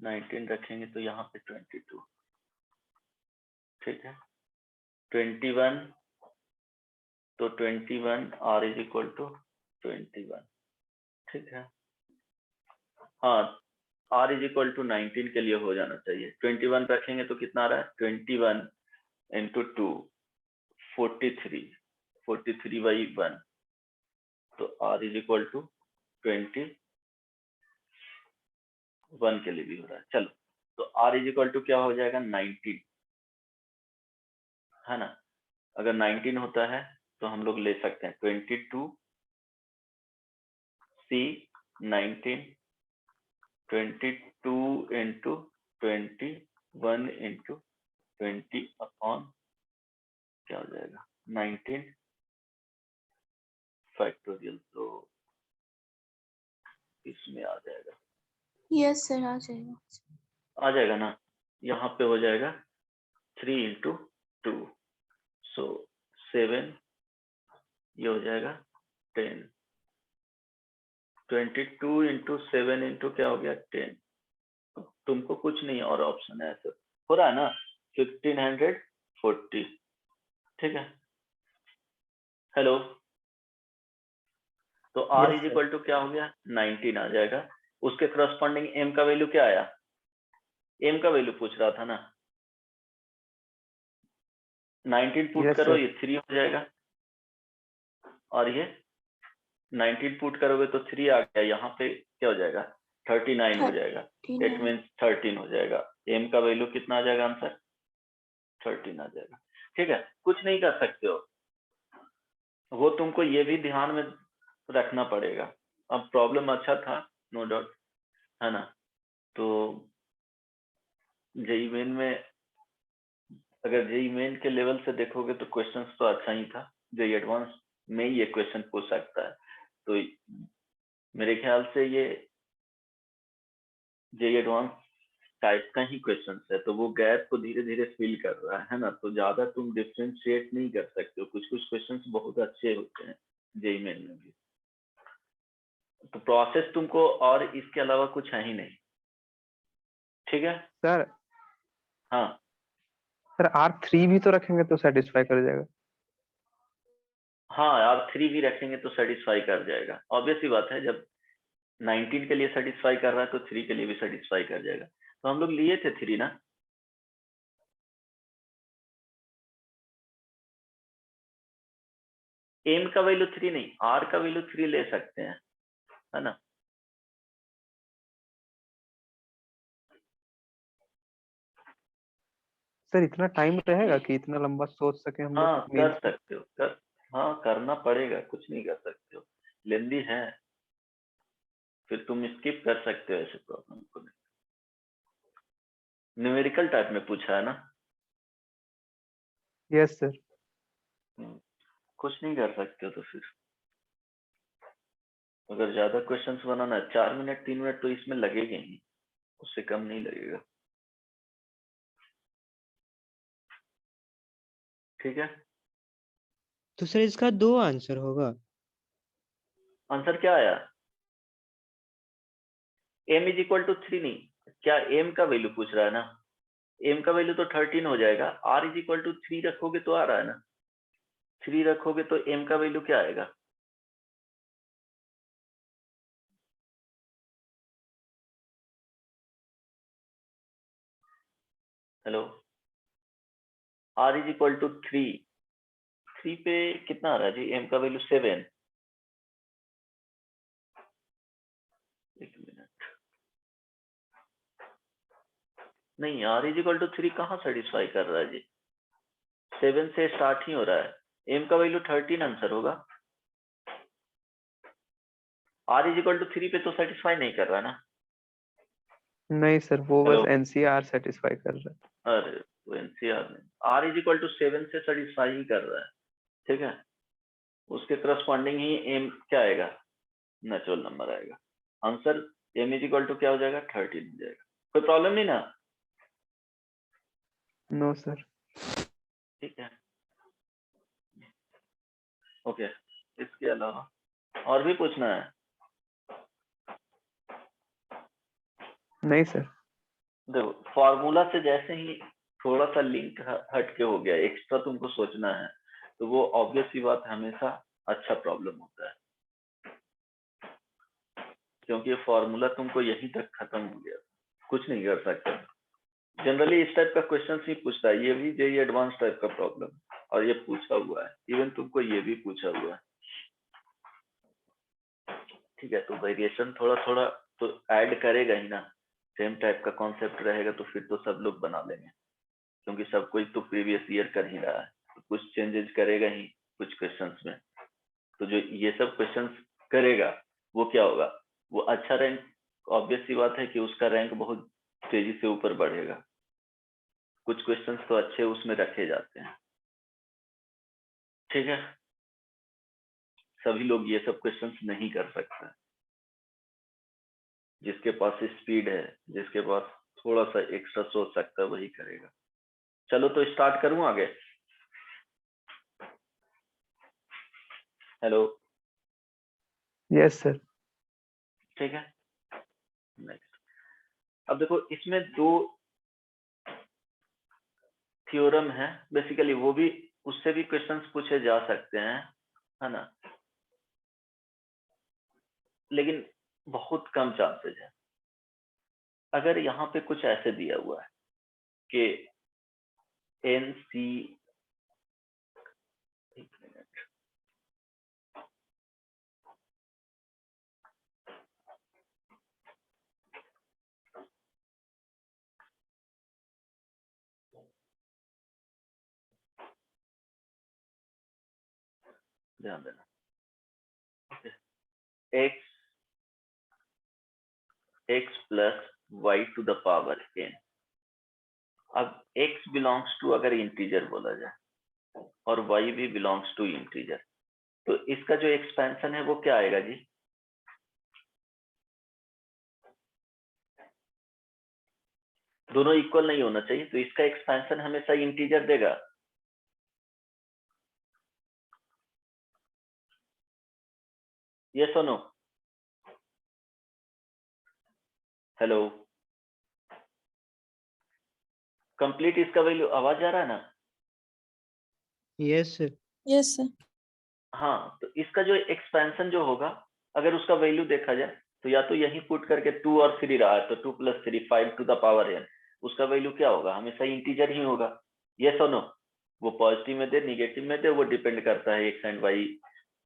S1: 19 रखेंगे तो यहाँ पे 22, ठीक है। 21 तो 21 r इज इक्वल टू 21, ठीक है। हाँ, r इज इक्वल टू 19 के लिए हो जाना चाहिए। 21 रखेंगे तो कितना आ रहा है, 21 इंटू 2 43, 43 बाई 1, तो r इज इक्वल टू 21 के लिए भी हो रहा है। चलो, तो r इज इक्वल टू क्या हो जाएगा, 19, है ना। अगर 19 होता है तो हम लोग ले सकते हैं 22 c 19, 22 इंटू 21 इंटू 20 अपॉन क्या हो जाएगा 19 फैक्टोरियल, तो इसमें आ जाएगा,
S3: यस सर, आ जाएगा।
S1: ना। यहाँ पे हो जाएगा 3 इंटू 2, सो 7, ये हो जाएगा 10, 22 इंटू 7 इंटू क्या हो गया 10। तुमको कुछ नहीं और ऑप्शन है, ऐसे हो रहा है ना, 1540, ठीक है। हेलो, तो r
S2: Yes,
S1: is
S2: sir.
S1: Equal to क्या हो गया 19 आ जाएगा। उसके करस्पॉन्डिंग m का वैल्यू क्या आया, m का वैल्यू पूछ रहा था ना, 19 पुट
S2: Yes,
S1: करो,
S2: sir.
S1: ये 3 हो जाएगा, और ये 19 पुट करोगे तो 3 आ गया, यहाँ पे क्या हो जाएगा 39 हो जाएगा,
S3: 39।
S1: इट मीन्स 13 हो जाएगा। m का वैल्यू कितना आ जाएगा, आंसर 13 आ जाएगा, ठीक है। कुछ नहीं कर सकते हो, वो तुमको ये भी ध्यान में रखना पड़ेगा। अब प्रॉब्लम अच्छा था, नो डाउट, है ना। तो जेई मेन में, अगर जेई मेन के लेवल से देखोगे तो क्वेश्चंस तो अच्छा ही था, जेई एडवांस में ये क्वेश्चन पूछ सकता है। तो मेरे ख्याल से ये जेई एडवांस टाइप का ही क्वेश्चन है, तो वो गैप को धीरे धीरे फिल कर रहा है ना। तो ज्यादा तुम डिफ्रेंशिएट नहीं कर सकते हो, कुछ कुछ क्वेश्चंस बहुत अच्छे होते हैं जेई मेन में भी। तो प्रोसेस तुमको और इसके अलावा कुछ है ही नहीं, ठीक है।
S2: Sir,
S1: हाँ,
S2: sir R3 भी तो रखेंगे तो सेटिस्फाई कर जाएगा।
S1: हाँ यार, 3 भी रखेंगे तो सेटिस्फाई कर जाएगा, ऑब्वियस ही बात है। जब 19 के लिए सेटिस्फाई कर रहा है तो 3 के लिए भी सेटिस्फाई कर जाएगा। तो हम लोग लिए थे 3 ना, m का वैल्यू 3 नहीं, r का वैल्यू 3 ले सकते हैं, है ना।
S2: सर इतना टाइम रहेगा कि इतना लंबा सोच सके हम लोग
S1: हाँ कर
S2: मेंस में?
S1: सकते हो, हाँ करना पड़ेगा, कुछ नहीं कर सकते हो, लेंदी है, फिर तुम स्किप कर सकते हो ऐसे प्रॉब्लम को। न्यूमेरिकल टाइप में पूछा है ना।
S2: Yes sir.
S1: कुछ नहीं कर सकते हो, तो फिर अगर ज्यादा क्वेश्चंस बनाना है 4 मिनट 3 मिनट तो इसमें लगेंगे ही, उससे कम नहीं लगेगा, ठीक है।
S4: तो सर इसका 2 आंसर होगा।
S1: आंसर क्या आया, m इज इक्वल टू 3 नहीं, क्या m का वैल्यू पूछ रहा है ना, m का वैल्यू तो 13 हो जाएगा, r इज इक्वल टू 3 रखोगे तो आ रहा है ना, 3 रखोगे तो m का वैल्यू क्या आएगा, hello, r is equal to 3 पे कितना आ रहा है जी, m का वैल्यू 7, एक मिनट, नहीं r इज इक्वल टू 3 कहाँ सेटिस्फाई कर रहा है जी, 7 से स्टार्ट ही हो रहा है, m का वैल्यू 13 आंसर होगा, r इज इक्वल टू 3 पे तो सेटिस्फाई नहीं कर रहा ना।
S2: नहीं सर, वो
S1: हेलो,
S2: बस एनसीआर सेटिस्फाई कर रहा है।
S1: अरे वो एनसीआर में r इज इक्वल टू 7 से सेटिस्फाई ही कर रहा है, ठीक है। उसके करस्पॉन्डिंग ही m क्या आएगा, नेचुरल नंबर आएगा, answer m is equal to क्या हो जाएगा 13 हो जाएगा, कोई प्रॉब्लम नहीं ना,
S2: नो सर।
S1: ठीक है, ओके। इसके अलावा और भी पूछना है,
S2: नहीं सर।
S1: देखो फॉर्मूला से जैसे ही थोड़ा सा लिंक हट के हो गया, एक्स्ट्रा तुमको सोचना है, तो वो ऑब्वियस सी बात हमेशा अच्छा प्रॉब्लम होता है, क्योंकि फॉर्मूला तुमको यहीं तक खत्म हो गया, कुछ नहीं कर सकते। जनरली इस टाइप का क्वेश्चन ही पूछता है, ये भी जेईई एडवांस टाइप का प्रॉब्लम, और ये पूछा हुआ है, इवन तुमको ये भी पूछा हुआ है। ठीक है, तो वेरिएशन थोड़ा थोड़ा तो ऐड करेगा ही ना, सेम टाइप का कॉन्सेप्ट रहेगा तो फिर तो सब लोग बना लेंगे, क्योंकि सब कोई तो प्रीवियस ईयर कर ही रहा है, तो कुछ चेंजेस करेगा ही कुछ क्वेश्चंस में। तो जो ये सब क्वेश्चंस करेगा वो क्या होगा, वो अच्छा रैंक, ऑब्वियस सी बात है कि उसका रैंक बहुत तेजी से ऊपर बढ़ेगा। कुछ क्वेश्चंस तो अच्छे उसमें रखे जाते हैं। ठीक है, सभी लोग ये सब क्वेश्चंस नहीं कर सकते। जिसके पास स्पीड है, जिसके पास थोड़ा सा एक्स्ट्रा सोच सकता है, वही करेगा। चलो तो स्टार्ट करूं आगे। Hello,
S2: yes sir.
S1: ठीक है, नेक्स्ट। अब देखो इसमें दो थ्योरम है बेसिकली, वो भी उससे भी क्वेश्चंस पूछे जा सकते हैं, है ना, लेकिन बहुत कम चांसेस है। अगर यहाँ पे कुछ ऐसे दिया हुआ है कि एन सी, एक मिनट, ध्यान देना, x plus y to the power n। अब x बिलोंग्स टू अगर इंटीजर बोला जाए और y भी बिलोंग्स टू इंटीजर, तो इसका जो एक्सपेंशन है वो क्या आएगा जी? दोनों इक्वल नहीं होना चाहिए, तो इसका एक्सपेंशन हमेशा इंटीजर देगा। यस और नो? हेलो, कंप्लीट इसका वैल्यू, आवाज आ रहा है ना?
S4: Yes sir.
S5: Yes sir.
S1: हाँ, तो इसका जो एक्सपेंशन जो होगा, अगर उसका वैल्यू देखा जाए तो या तो यही पुट करके 2 और 3 रहा है तो 2 + 3 5 टू द पावर n, उसका वैल्यू क्या होगा? हमेशा इंटीजर ही होगा। यस और नो? वो पॉजिटिव में दे, निगेटिव में दे, वो डिपेंड करता है एक्स एंड वाई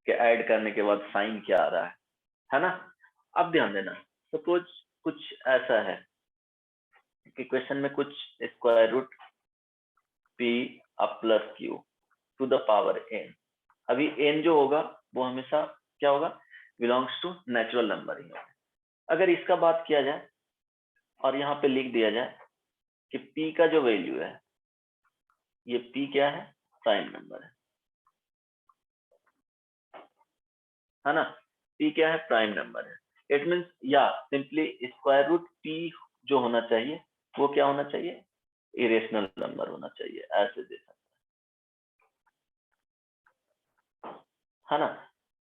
S1: के ऐड करने के बाद साइन क्या आ रहा है ना। अब ध्यान देना, सपोज कुछ ऐसा है कि क्वेश्चन में कुछ स्क्वायर रूट p अब plus q to the power n। अभी n जो होगा वो हमेशा क्या होगा? बिलोंग्स टू नेचुरल नंबर ही होगा। अगर इसका बात किया जाए और यहाँ पे लिख दिया जाए कि p का जो वैल्यू है, ये p क्या है? प्राइम नंबर है ना। p क्या है? प्राइम नंबर है। इट मीन्स या सिंपली स्क्वायर रूट p जो होना चाहिए वो क्या होना चाहिए? इरेशनल नंबर होना चाहिए, ऐसे दे सकते है ना।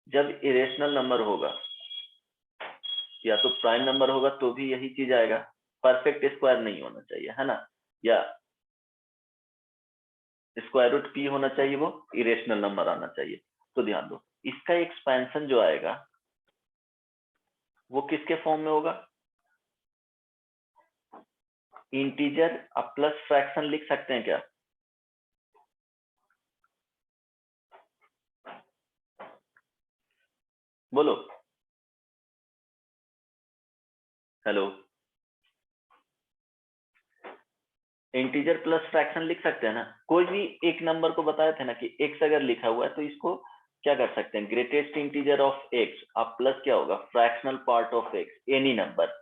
S1: जब इरेशनल नंबर होगा या तो प्राइम नंबर होगा तो भी यही चीज आएगा, परफेक्ट स्क्वायर नहीं होना चाहिए, है ना, या स्क्वायर रूट p होना चाहिए, वो इरेशनल नंबर आना चाहिए। तो ध्यान दो, इसका एक्सपेंशन जो आएगा वो किसके फॉर्म में होगा? इंटीजर अब प्लस फ्रैक्शन लिख सकते हैं क्या? बोलो, हेलो, इंटीजर प्लस फ्रैक्शन लिख सकते हैं ना। कोई भी एक नंबर को बताए थे ना कि x अगर लिखा हुआ है तो इसको क्या कर सकते हैं? ग्रेटेस्ट इंटीजर ऑफ x अब प्लस क्या होगा? Fractional part of x, any number.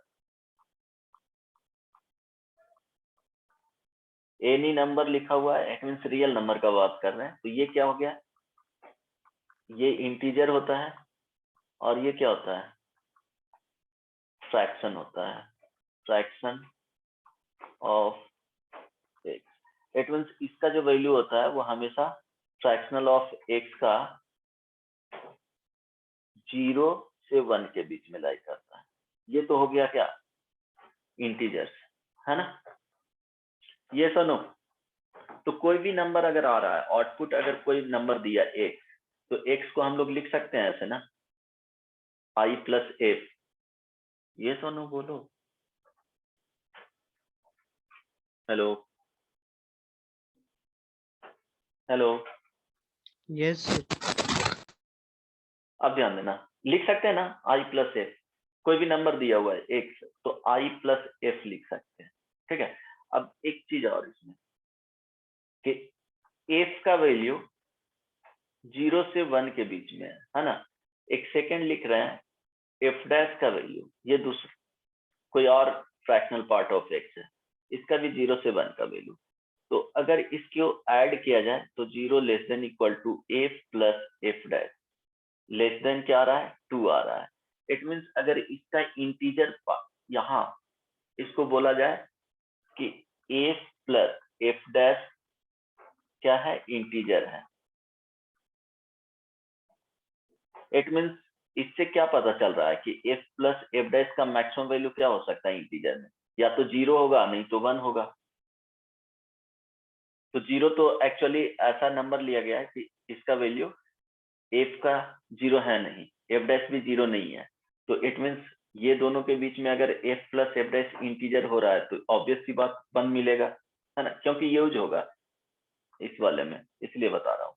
S1: Any number लिखा हुआ है, इट मींस रियल नंबर का बात कर रहे हैं, तो ये क्या हो गया? ये इंटीजर होता है और ये क्या होता है? फ्रैक्शन होता है, fraction of x। It means इसका जो वैल्यू होता है वो हमेशा फ्रैक्शनल ऑफ x का 0 से 1 के बीच में लाई करता है। ये तो हो गया क्या? इंटीजर्स, है ना, ये सुनो। तो कोई भी नंबर अगर आ रहा है, आउटपुट अगर कोई नंबर दिया x, तो x को हम लोग लिख सकते हैं ऐसे ना, i प्लस f। ये सोनू बोलो, हेलो हेलो।
S4: यस
S1: अब ध्यान देना, लिख सकते हैं ना i प्लस f, कोई भी नंबर दिया हुआ है x, तो i प्लस f लिख सकते हैं। ठीक है, अब एक चीज और इसमें कि f का वैल्यू 0 से 1 के बीच में है ना। एक सेकंड लिख रहे हैं, f डैश का वैल्यू, ये दूसरा कोई और फ्रैक्शनल पार्ट ऑफ x है, इसका भी 0 से 1 का वैल्यू। तो अगर इसको ऐड किया जाए तो 0 less than equal to f plus f dash, less than क्या आ रहा है, 2 आ रहा है। इट मीन्स अगर इसका इंटीजर यहाँ इसको बोला जाए कि f प्लस f डैश क्या है, इंटीजर है। इट मीन्स इससे क्या पता चल रहा है कि f प्लस f डैश का मैक्सिमम वैल्यू क्या हो सकता है इंटीजर में, या तो 0 होगा नहीं तो 1 होगा। तो 0 तो एक्चुअली ऐसा नंबर लिया गया है कि इसका वैल्यू f का 0 है नहीं, f डैश भी 0 नहीं है। तो इट मीन्स ये दोनों के बीच में अगर f plus f dash integer हो रहा है तो ऑब्वियस सी बात 1 मिलेगा, है ना, क्योंकि यूज होगा इस वाले में, इसलिए बता रहा हूँ।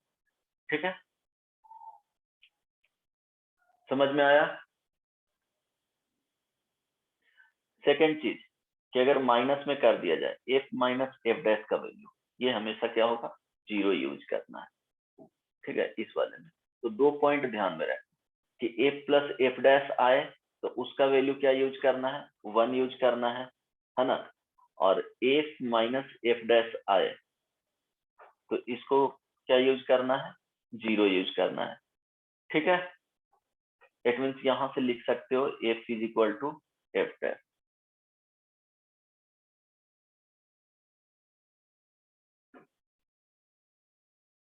S1: ठीक है, समझ में आया। सेकेंड चीज कि अगर माइनस में कर दिया जाए f माइनस f डैश का वैल्यू, ये हमेशा क्या होगा, 0 यूज करना है। ठीक है, इस वाले में तो 2 पॉइंट ध्यान में रखें कि f प्लस f डैश आए तो उसका वैल्यू क्या यूज करना है, 1 यूज करना है ना। और f माइनस f डैश आए तो इसको क्या यूज करना है, 0 यूज करना है। ठीक है, इट मीन्स यहां से लिख सकते हो f is equal to f dash.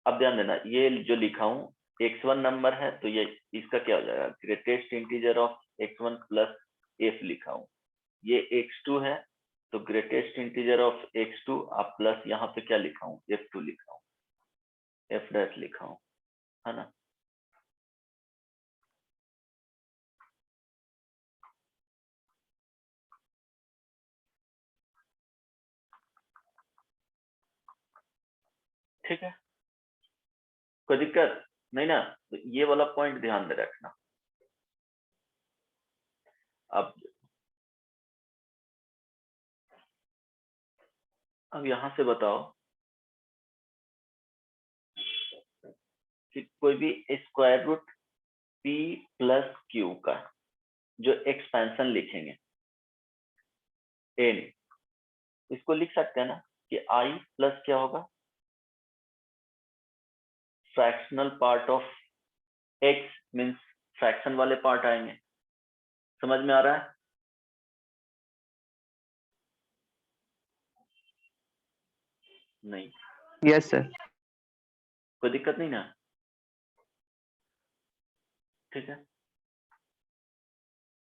S1: अब ध्यान देना, ये जो लिखा हूं x1 नंबर है तो ये इसका क्या हो जाएगा, greatest integer of x1 plus f लिखा हूं। ये x2 है तो ग्रेटेस्ट इंटीजर ऑफ x2 आप प्लस यहाँ पे क्या लिखा हूं, f2 लिखा हूं, f डैश लिखा हूं, है ना। ठीक है, कोई दिक्कत नहीं ना। तो ये वाला पॉइंट ध्यान में रखना। अब यहां से बताओ कि कोई भी square root p plus q का जो एक्सपेंशन लिखेंगे n, इसको लिख सकते हैं ना कि i प्लस क्या होगा, fractional part of x, means fraction वाले पार्ट आएंगे। समझ में आ रहा है, नहीं
S2: यस सर।
S1: कोई दिक्कत नहीं ना। ठीक है,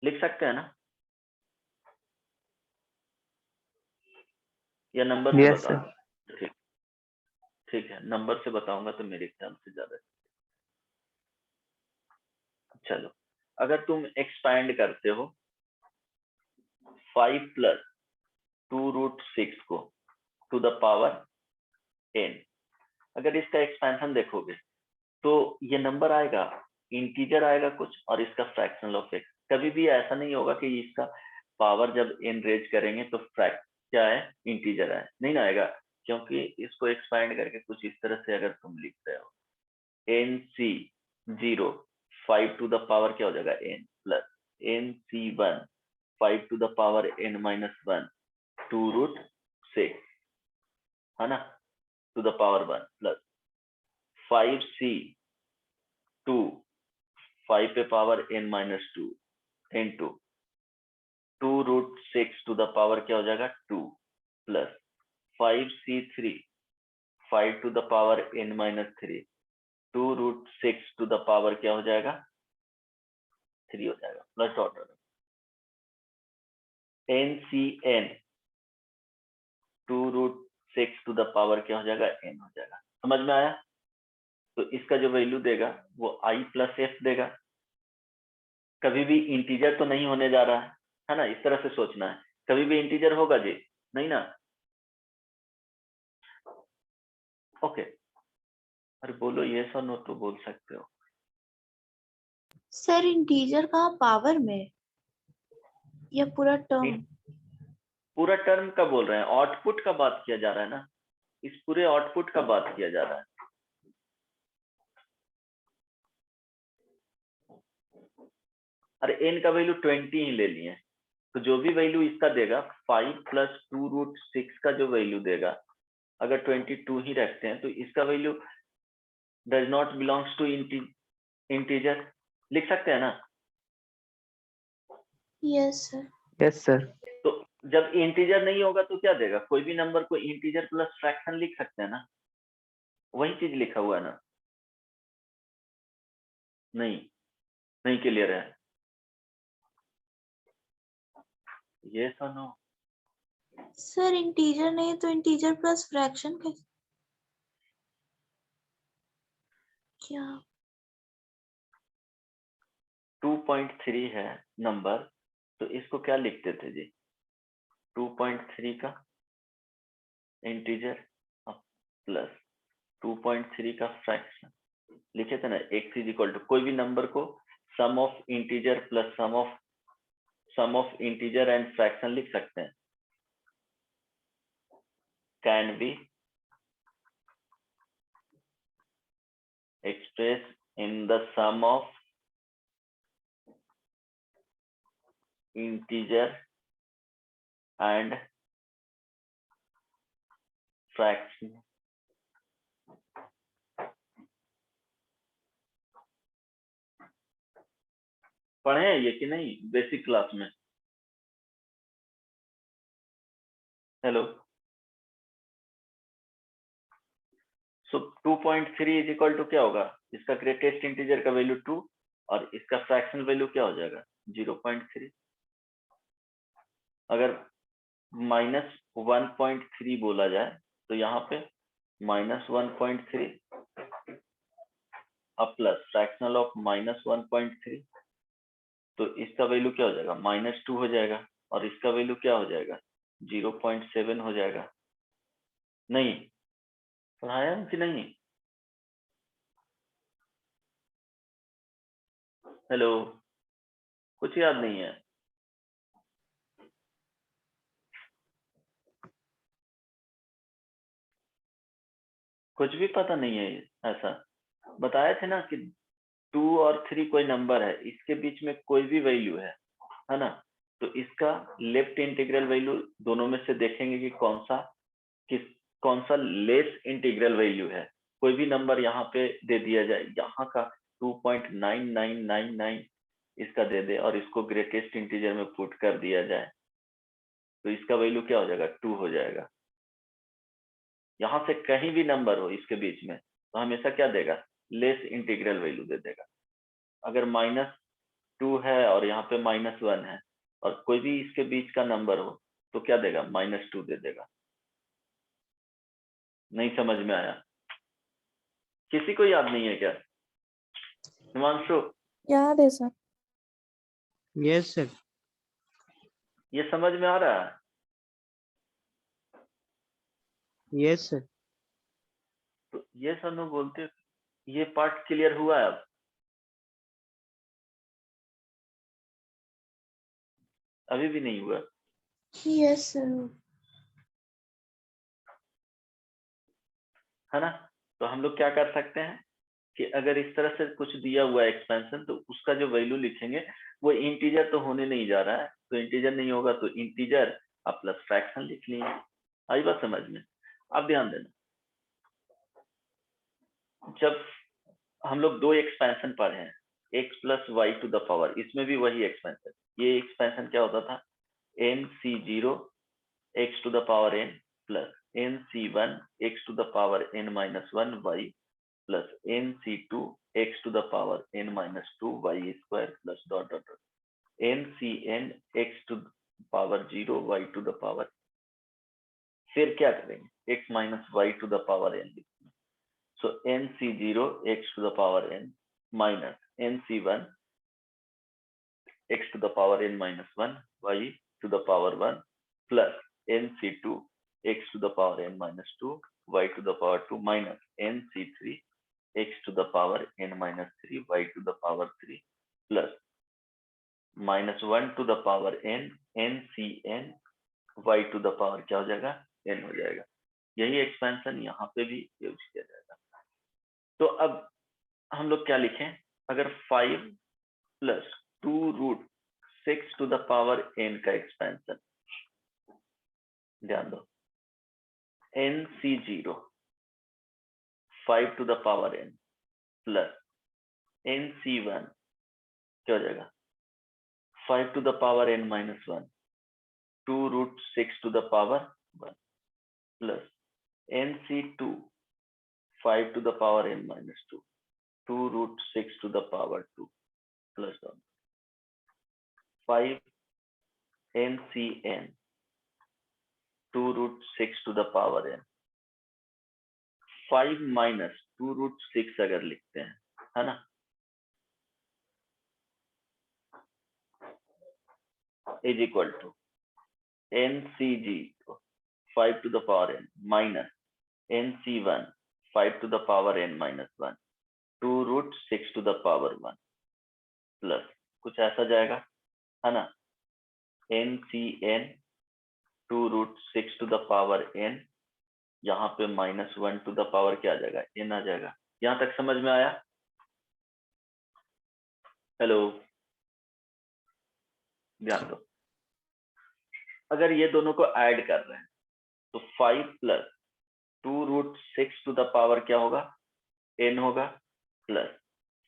S1: लिख सकते हैं ना, या नंबर से
S2: यस
S1: बता।
S2: सर।
S1: ठीक, ठीक है, नंबर से बताऊंगा तो मेरे ख्याल से ज्यादा। चलो, अगर तुम एक्सपैंड करते हो 5 प्लस 2√6 को टू द पावर n, अगर इसका एक्सपेंशन देखोगे तो ये नंबर आएगा, इंटीजर आएगा कुछ, और इसका फ्रैक्शनल ऑफ x। कभी भी ऐसा नहीं होगा कि इसका पावर जब n रेज करेंगे तो क्या है, इंटीजर है, नहीं ना आएगा, क्योंकि इसको एक्सपैंड करके कुछ इस तरह से अगर तुम लिखते हो nc0 5 टू द पावर क्या हो जाएगा n, plus nc1 5 to the power n minus 1 2√6, है ना, to the power 1, plus 5c2 5 पे power n minus 2 into 2√6 to the power क्या हो जाएगा 2, plus 5c3 5 to the power n minus 3 2√6 to the power क्या हो जाएगा 3 हो जाएगा, plus dot ncn 2√6 to the power क्या हो जाएगा, n हो जाएगा। समझ में आया? तो इसका जो वैल्यू देगा वो i प्लस f देगा। कभी भी इंटीजर तो नहीं होने जा रहा है ना, इस तरह से सोचना है। कभी भी इंटीजर होगा जी? नहीं ना? ओके, अरे बोलो ये सर, नो तो बोल सकते हो।
S3: सर इंटीजर कहाँ पावर में या पूरा टर्म?
S1: पूरा टर्म का बोल रहे हैं, आउटपुट का बात किया जा रहा है ना, इस पूरे आउटपुट का बात किया जा रहा है। अरे n का वैल्यू 20 ही ले लिए, तो जो भी वैल्यू इसका देगा 5 प्लस 2√6 का जो वैल्यू देगा, अगर 22 ही रखते हैं तो इसका value does not belongs to integer, लिख सकते हैं ना?
S3: Yes sir.
S2: Yes sir.
S1: तो जब इंटीजर नहीं होगा तो क्या देगा? कोई भी नंबर को इंटीजर प्लस फ्रैक्शन लिख सकते हैं ना, वही चीज लिखा हुआ है ना? नहीं, नहीं क्लियर है? ये सुनो,
S3: सर इंटीजर नहीं तो इंटीजर प्लस फ्रैक्शन कैसे? क्या?
S1: 2.3 है नंबर, तो इसको क्या लिखते थे जी? 2.3 का इंटीजर प्लस 2.3 का फ्रैक्शन लिखे थे ना। x इज इक्वल टू कोई भी नंबर को sum of integer plus sum of integer and fraction लिख सकते हैं। Can be express in the sum of integer and fraction. पढ़े हैं ये कि नहीं बेसिक क्लास में? Hello, so 2.3 is equal to क्या होगा? इसका ग्रेटेस्ट इंटीजर का वैल्यू 2 और इसका फ्रैक्शन वैल्यू क्या हो जाएगा? 0.3। अगर -1.3 बोला जाए तो यहाँ पे -1.3 अब प्लस फ्रैक्शनल ऑफ -1.3, तो इसका वैल्यू क्या हो जाएगा? -2 हो जाएगा और इसका वैल्यू क्या हो जाएगा? 0.7 हो जाएगा। नहीं पढ़ाया कि नहीं? हेलो, कुछ याद नहीं है? कुछ भी पता नहीं है? ऐसा बताया थे ना कि 2 और 3 कोई नंबर है, इसके बीच में कोई भी वैल्यू है ना, तो इसका लेफ्ट इंटीग्रल वैल्यू दोनों में से देखेंगे कि कौन सा लेस इंटीग्रल वैल्यू है। कोई भी नंबर यहाँ पे दे दिया जाए, यहाँ का 2.9999 इसका दे दे और इसको ग्रेटेस्ट इंटीजर में पुट कर दिया जाए, तो इसका वैल्यू क्या हो जाएगा? 2 हो जाएगा। यहाँ से कहीं भी नंबर हो इसके बीच में तो हमेशा क्या देगा? लेस इंटीग्रल वैल्यू दे देगा। अगर -2 है और यहाँ पे -1 है और कोई भी इसके बीच का नंबर हो तो क्या देगा? -2 दे देगा। नहीं समझ में आया? किसी को याद नहीं है क्या? हिमांशु,
S5: याद है सर।
S4: Yes sir.
S1: ये समझ में आ रहा है?
S4: Yes sir.
S1: तो ये सब बोलते, ये पार्ट क्लियर हुआ है? अब अभी भी नहीं हुआ?
S3: Yes sir.
S1: है ना? तो हम लोग क्या कर सकते हैं कि अगर इस तरह से कुछ दिया हुआ है एक्सपेंशन, तो उसका जो वैल्यू लिखेंगे वो इंटीजर तो होने नहीं जा रहा है, तो इंटीजर नहीं होगा तो इंटीजर अब प्लस फ्रैक्शन लिख लिए। आई बात समझ में? अब ध्यान देना, जब हम लोग 2 एक्सपेंशन पढ़े हैं, x plus y to the power, इसमें भी वही एक्सपेंशन, ये एक्सपेंशन क्या होता था? nc0 x to the power n plus nc1 x to the power n minus 1 y plus nc2 x to the power n minus 2 y square plus dot dot dot ncn x to the power 0 y to the power फिर क्या करेंगे x minus y to the power n लिखेंगे। So nc0 x to the power n minus nc1 x to the power n minus 1 y to the power 1 plus nc2 x to the power n minus 2 y to the power 2 minus nc3 x to the power n minus 3 y to the power 3 plus minus 1 to the power n ncn y to the power क्या हो जाएगा n हो जाएगा। यही expansion यहाँ पे भी use किया जाएगा। तो अब हम लोग क्या लिखें, अगर 5 plus 2 root 6 to the power n का एक्सपेंशन, ध्यान दो nc0 5 to the power n plus nc1 क्या हो जाएगा 5 to the power n minus 1 2 root 6 to the power 1 plus nc2 5 to the power n minus 2 2 root 6 to the power 2 plus 5 ncn 2 root 6 to the power n 5 minus 2 root 6 अगर लिखते हैं, है ना, is equal to nc0 5 to the power n minus nc1 5 to the power n minus 1 2 root 6 to the power 1 plus कुछ ऐसा जाएगा, है ना, ncn 2 root 6 to the power n, यहाँ पे माइनस 1 टू द पावर क्या आ जाएगा n आ जाएगा। यहाँ तक समझ में आया? हेलो, ध्यान दो, अगर ये दोनों को ऐड कर रहे हैं तो 5 plus 2 root 6 to the power क्या होगा n होगा, plus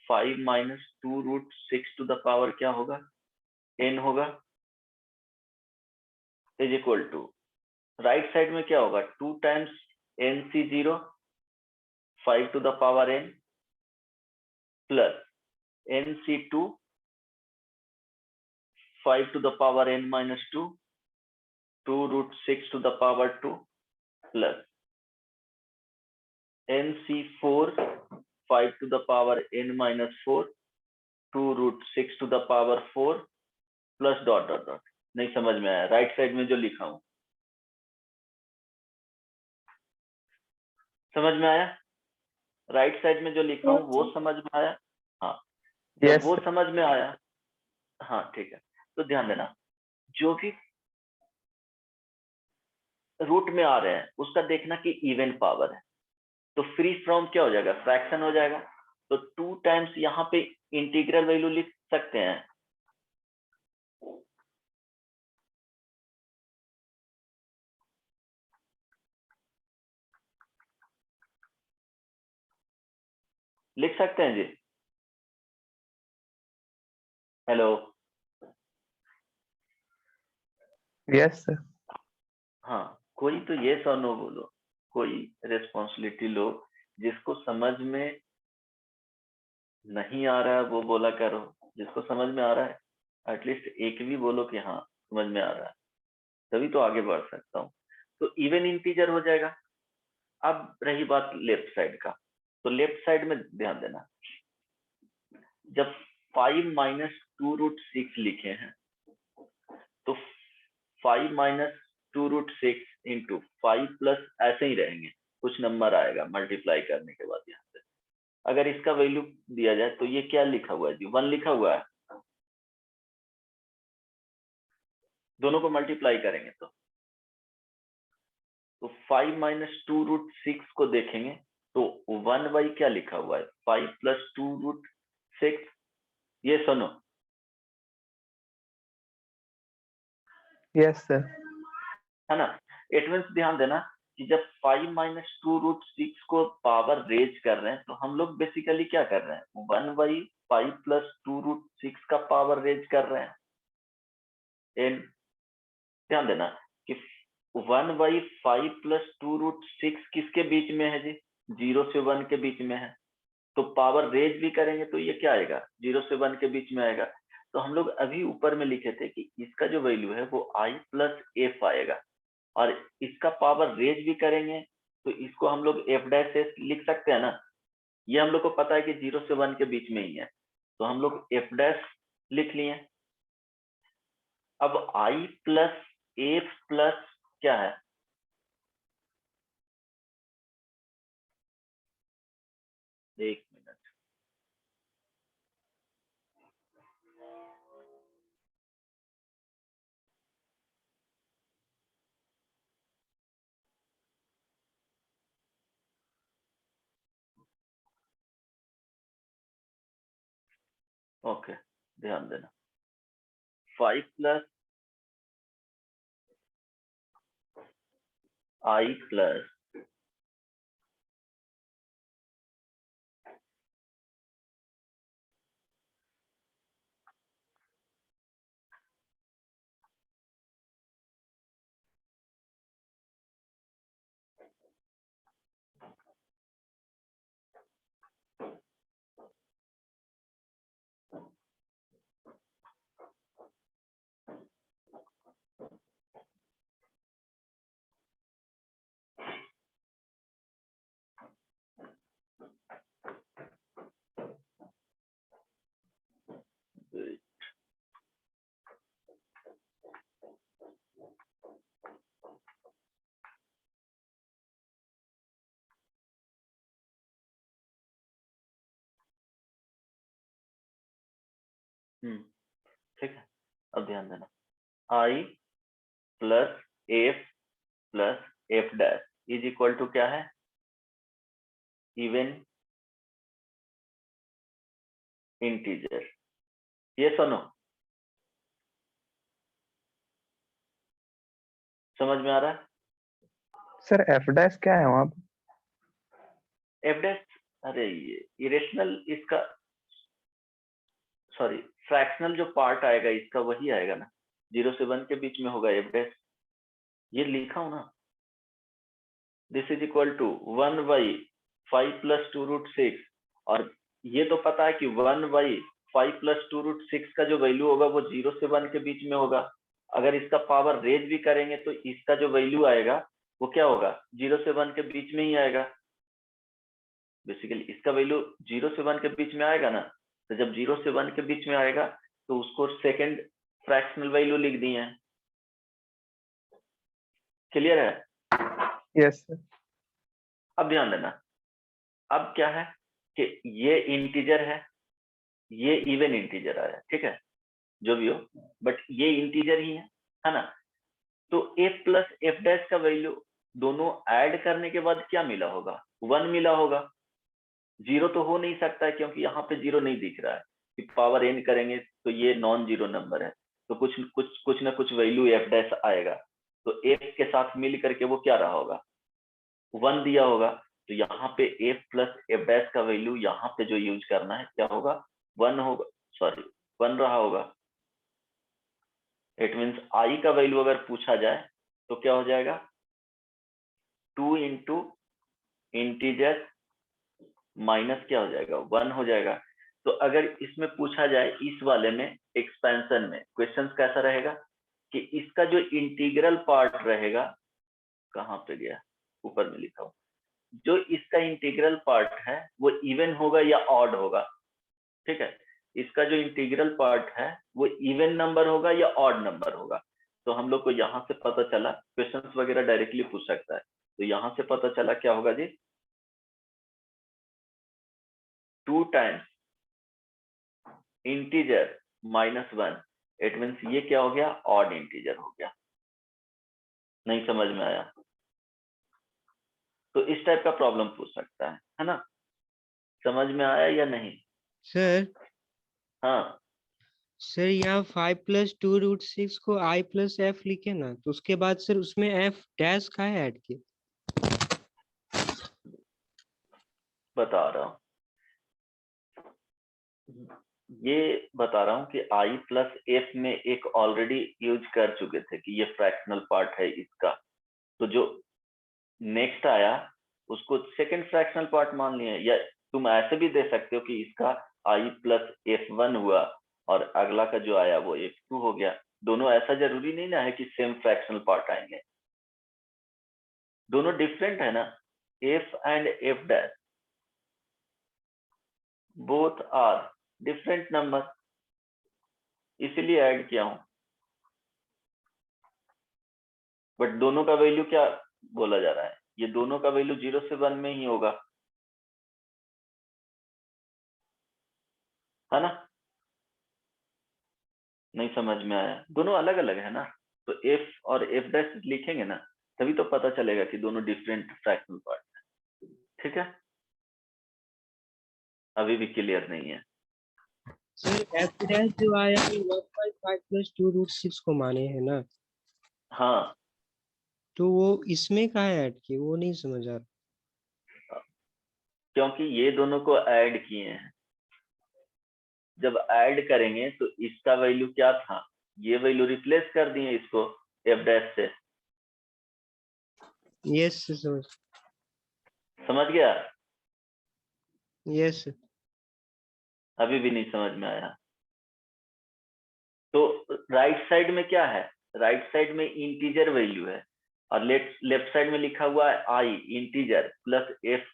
S1: 5 minus 2 root 6 to the power क्या होगा n होगा, is equal to right side में क्या होगा 2 times nc0 5 to the power n plus nc2 5 to the power n minus 2 2 root 6 to the power 2 plus nc4 5 to the power n minus 4 2 root 6 to the power 4 plus dot dot dot. नहीं समझ में आया? Right side में जो लिखा हूं समझ में आया? राइट साइड में जो लिखा हूं वो समझ में आया? हाँ, जब
S2: Yes,
S1: वो
S2: sir.
S1: समझ में आया, हाँ ठीक है, तो ध्यान देना जो भी रूट में आ रहे हैं उसका देखना कि इवन पावर है, तो फ्री फ्रॉम क्या हो जाएगा फ्रैक्शन हो जाएगा, तो 2 टाइम्स यहाँ पे इंटीग्रल वैल्यू लिख सकते हैं, लिख सकते हैं जी। Hello,
S2: Yes, sir.
S1: हाँ, कोई तो ये और नो बोलो, कोई रिस्पॉन्सिबिलिटी लो, जिसको समझ में नहीं आ रहा है वो बोला करो, जिसको समझ में आ रहा है एटलीस्ट एक भी बोलो कि हाँ समझ में आ रहा है, तभी तो आगे बढ़ सकता हूँ। तो इवन इंटीजर हो जाएगा। अब रही बात लेफ्ट साइड का, तो लेफ्ट साइड में ध्यान देना, जब 5 माइनस 2 रूट 6 लिखे हैं तो 5 माइनस 2 रूट 6 इंटू 5 प्लस ऐसे ही रहेंगे, कुछ नंबर आएगा मल्टीप्लाई करने के बाद। यहाँ से अगर इसका वैल्यू दिया जाए तो ये क्या लिखा हुआ है जी 1 लिखा हुआ है, दोनों को मल्टीप्लाई करेंगे तो 5 माइनस 2 रूट 6 को देखेंगे तो 1 बाई क्या लिखा हुआ है 5 प्लस 2 रूट 6, ये सुनो,
S2: Yes, sir.
S1: है ना। इट मीन्स ध्यान देना कि जब 5 माइनस 2 रूट 6 को पावर रेज कर रहे हैं तो हम लोग बेसिकली क्या कर रहे हैं 1 बाई 5 प्लस 2 रूट 6 का पावर रेज कर रहे हैं। एंड ध्यान देना कि 1 बाई 5 प्लस 2 रूट 6 किसके बीच में है जी 0 से 1 के बीच में है, तो पावर रेज भी करेंगे तो ये क्या आएगा 0 से 1 के बीच में आएगा। तो हम लोग अभी ऊपर में लिखे थे कि इसका जो वैल्यू है वो i प्लस एफ आएगा, और इसका पावर रेज भी करेंगे तो इसको हम लोग f डैश एस लिख सकते हैं ना। ये हम लोग को पता है कि 0 से 1 के बीच में ही है, तो हम लोग f डैश लिख लिए। अब i प्लस f प्लस क्या है, एक मिनट, ओके ध्यान देना, 5 प्लस i प्लस ठीक है। अब ध्यान देना, i plus f plus f dash is equal to क्या है, इवन इंटीजर। ये सुनो, समझ में आ रहा है?
S2: सर एफ डैश क्या है वहाँ पे?
S1: f डैश, अरे ये इरेशनल इसका, सॉरी फ्रैक्शनल जो पार्ट आएगा इसका वही आएगा ना, 0 से 1 के बीच में होगा f डैश, ये लिखा हूं ना। This is equal to 1 by 5 plus 2 root 6, और ये तो पता है कि 1 बाई 5 प्लस 2 रूट 6 का जो वैल्यू होगा वो 0 से 1 के बीच में होगा। अगर इसका पावर रेज भी करेंगे तो इसका जो वैल्यू आएगा वो क्या होगा, 0 से 1 के बीच में ही आएगा। बेसिकली इसका वैल्यू 0 से 1 के बीच में आएगा ना, तो जब 0 से 1 के बीच में आएगा तो उसको सेकंड फ्रैक्शनल वैल्यू लिख दिए हैं। क्लियर है?
S2: Yes sir.
S1: अब ध्यान देना, अब क्या है कि ये इंटीजर है, ये इवन इंटीजर आया, ठीक है, जो भी हो, बट ये इंटीजर ही है ना। तो f प्लस एफ डैश का वैल्यू दोनों ऐड करने के बाद क्या मिला होगा, 1 मिला होगा। 0 तो हो नहीं सकता है क्योंकि यहाँ पे 0 नहीं दिख रहा है, कि पावर n करेंगे तो ये नॉन जीरो नंबर है, तो कुछ ना कुछ वैल्यू f डैश आएगा, तो f के साथ मिल करके वो क्या रहा होगा, 1 दिया होगा। तो यहाँ पे f प्लस एफ डैश का वैल्यू यहाँ पे जो यूज करना है क्या होगा, 1 होगा, सॉरी 1 रहा होगा। इट मीन्स i का वैल्यू अगर पूछा जाए तो क्या हो जाएगा, 2 इंटू इंटीजर माइनस क्या हो जाएगा, 1 हो जाएगा। तो अगर इसमें पूछा जाए इस वाले में एक्सपेंशन में क्वेश्चंस कैसा रहेगा कि इसका जो इंटीग्रल पार्ट रहेगा, कहाँ पे गया, ऊपर में लिखा हूं, जो इसका इंटीग्रल पार्ट है वो इवन होगा या ऑड होगा, ठीक है। इसका जो इंटीग्रल पार्ट है वो इवन नंबर होगा या ऑड नंबर होगा। तो हम लोग को यहाँ से पता चला, क्वेश्चंस वगैरह डायरेक्टली पूछ सकता है, तो यहाँ से पता चला क्या होगा जी, 2 times integer minus 1, it means ये क्या हो गया, ऑड इंटीजर हो गया। नहीं समझ में आया तो इस टाइप का प्रॉब्लम पूछ सकता है ना। समझ में आया या नहीं?
S4: सर
S1: हाँ
S4: सर यहाँ 5 प्लस 2 रूट 6 को i प्लस एफ लिखे ना, तो उसके बाद सर उसमें f डैश का है ऐड किए।
S1: बता रहा हूँ, ये बता रहा हूँ कि i प्लस एफ में एक ऑलरेडी यूज कर चुके थे कि ये फ्रैक्शनल पार्ट है इसका, तो जो नेक्स्ट आया उसको सेकंड फ्रैक्शनल पार्ट मान लिया। या तुम ऐसे भी दे सकते हो कि इसका i प्लस f1 हुआ और अगला का जो आया वो f2 हो गया। दोनों ऐसा जरूरी नहीं ना है कि सेम फ्रैक्शनल पार्ट आएंगे, दोनों डिफरेंट है ना, F and F dash both are different number, इसीलिए ऐड किया हूं। बट दोनों का वैल्यू क्या बोला जा रहा है, ये दोनों का वैल्यू 0 से 1 में ही होगा, है ना? नहीं समझ में आया? दोनों अलग अलग है ना, तो एफ और एफ डैश लिखेंगे ना, तभी तो पता चलेगा कि दोनों डिफरेंट फ्रैक्शनल पार्ट है। ठीक है, अभी भी क्लियर नहीं है?
S4: सर एफ डैश जो आया है 1/5 प्लस 2√6 को माने है ना,
S1: हाँ,
S4: तो वो इसमें कहाँ ऐड किए, वो नहीं समझ आ रहा।
S1: क्योंकि ये दोनों को ऐड किए हैं, जब ऐड करेंगे तो इसका वैल्यू क्या था, ये वैल्यू रिप्लेस कर दिए इसको एफ डैश से।
S4: यस
S1: समझ गया?
S4: यस।
S1: अभी भी नहीं समझ में आया? तो राइट साइड में क्या है, राइट साइड में इंटीजर वैल्यू है, और लेफ्ट साइड में लिखा हुआ है I integer plus F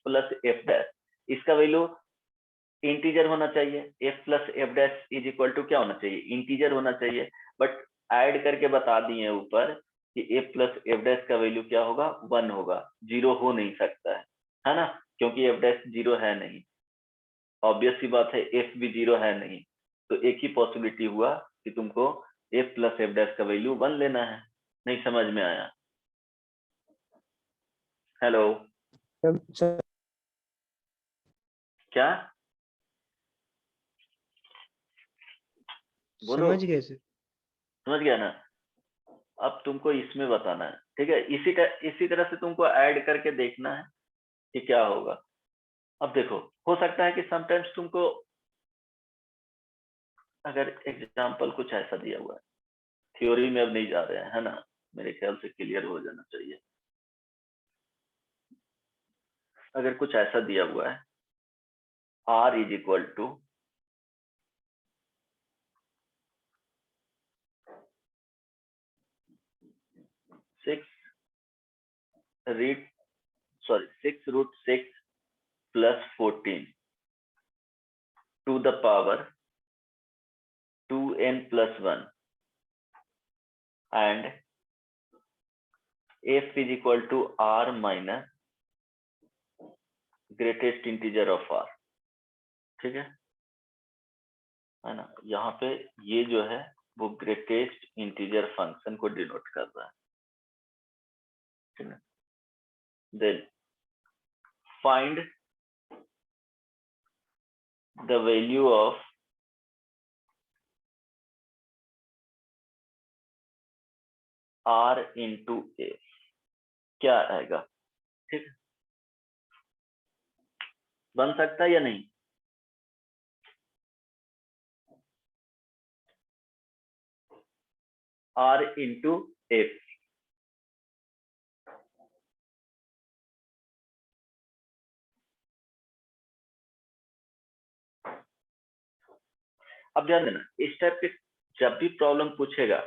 S1: dash. इसका वैल्यू इंटीजर होना चाहिए, F plus F dash is equal to क्या होना चाहिए, इंटीजर होना चाहिए। बट ऐड करके बता दिए ऊपर कि एफ प्लस एफ डैश का वैल्यू क्या होगा, 1 होगा, 0 हो नहीं सकता है ना, क्योंकि एफ डैश 0 है नहीं, ऑब्वियस सी बात है, एफ भी 0 है नहीं, तो एक ही पॉसिबिलिटी हुआ कि तुमको एफ प्लस एफ डैश का वैल्यू 1 लेना है। नहीं समझ में आया? हेलो, क्या बोलो?
S4: समझ गए सर।
S1: समझ गया ना? अब तुमको इसमें बताना है, ठीक है, इसी तरह से तुमको ऐड करके देखना है कि क्या होगा। अब देखो, हो सकता है कि समटाइम्स तुमको अगर एग्जांपल कुछ ऐसा दिया हुआ है, थ्योरी में अब नहीं जा रहे हैं, है ना, मेरे ख्याल से क्लियर हो जाना चाहिए। अगर कुछ ऐसा दिया हुआ है, R is equal to 6√6 plus 14 to the power 2n plus 1 and f is equal to r minus greatest integer of r। ठीक है ना? यहाँ पे ये जो है वो ग्रेटेस्ट इंटीजर फंक्शन को डिनोट कर रहा है, ठीक है। Then find the value of r into F, क्या आएगा? ठीक है, बन सकता है या नहीं? r इंटू एफ, अब ध्यान देना, इस टाइप के जब भी प्रॉब्लम पूछेगा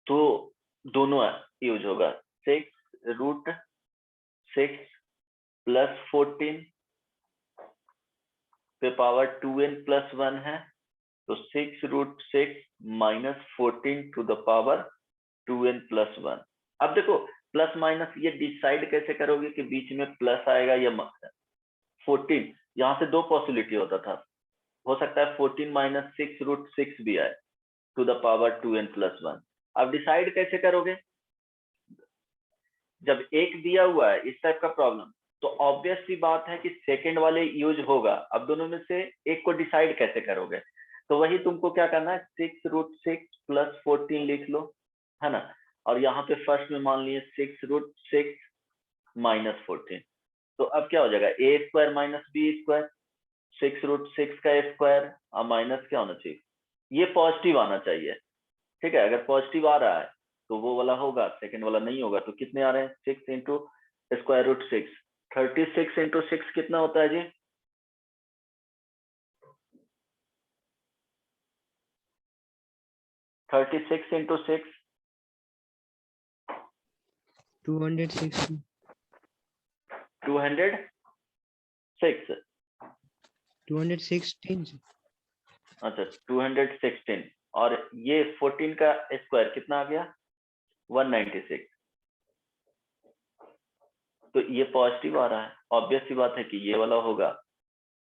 S1: तो दोनों यूज होगा, 6√6 प्लस 14 पे पावर 2n प्लस 1 है, तो 6√6 minus 14 to the power 2n plus 1। अब देखो प्लस माइनस ये डिसाइड कैसे करोगे कि बीच में प्लस आएगा या 14, यहाँ से दो पॉसिबिलिटी होता था, हो सकता है 14 माइनस 6√6 भी आए to the power 2n plus 1। अब डिसाइड कैसे करोगे, जब एक दिया हुआ है इस टाइप का प्रॉब्लम, तो ऑब्वियस सी बात है कि सेकंड वाले यूज होगा। अब दोनों में से एक को डिसाइड कैसे करोगे, तो वही तुमको क्या करना है, 6√6 प्लस 14 लिख लो, है ना, और यहाँ पे फर्स्ट में मान लिए 6√6 माइनस 14, तो अब क्या हो जाएगा, ए स्क्वायर माइनस बी स्क्वायर, 6√6 का स्क्वायर और माइनस क्या होना चाहिए, ये पॉजिटिव आना चाहिए, ठीक है। अगर पॉजिटिव आ रहा है तो वो वाला होगा, सेकंड वाला नहीं होगा। तो कितने आ रहे हैं, 6 इंटू √6, 36 इंटू 6 कितना होता है जी, 36 इंटू 6
S4: 260।
S1: 206
S4: 216
S1: अच्छा 216 और ये 14 का स्क्वायर कितना आ गया 196। तो ये पॉजिटिव आ रहा है, ऑब्वियस सी बात है कि ये वाला होगा,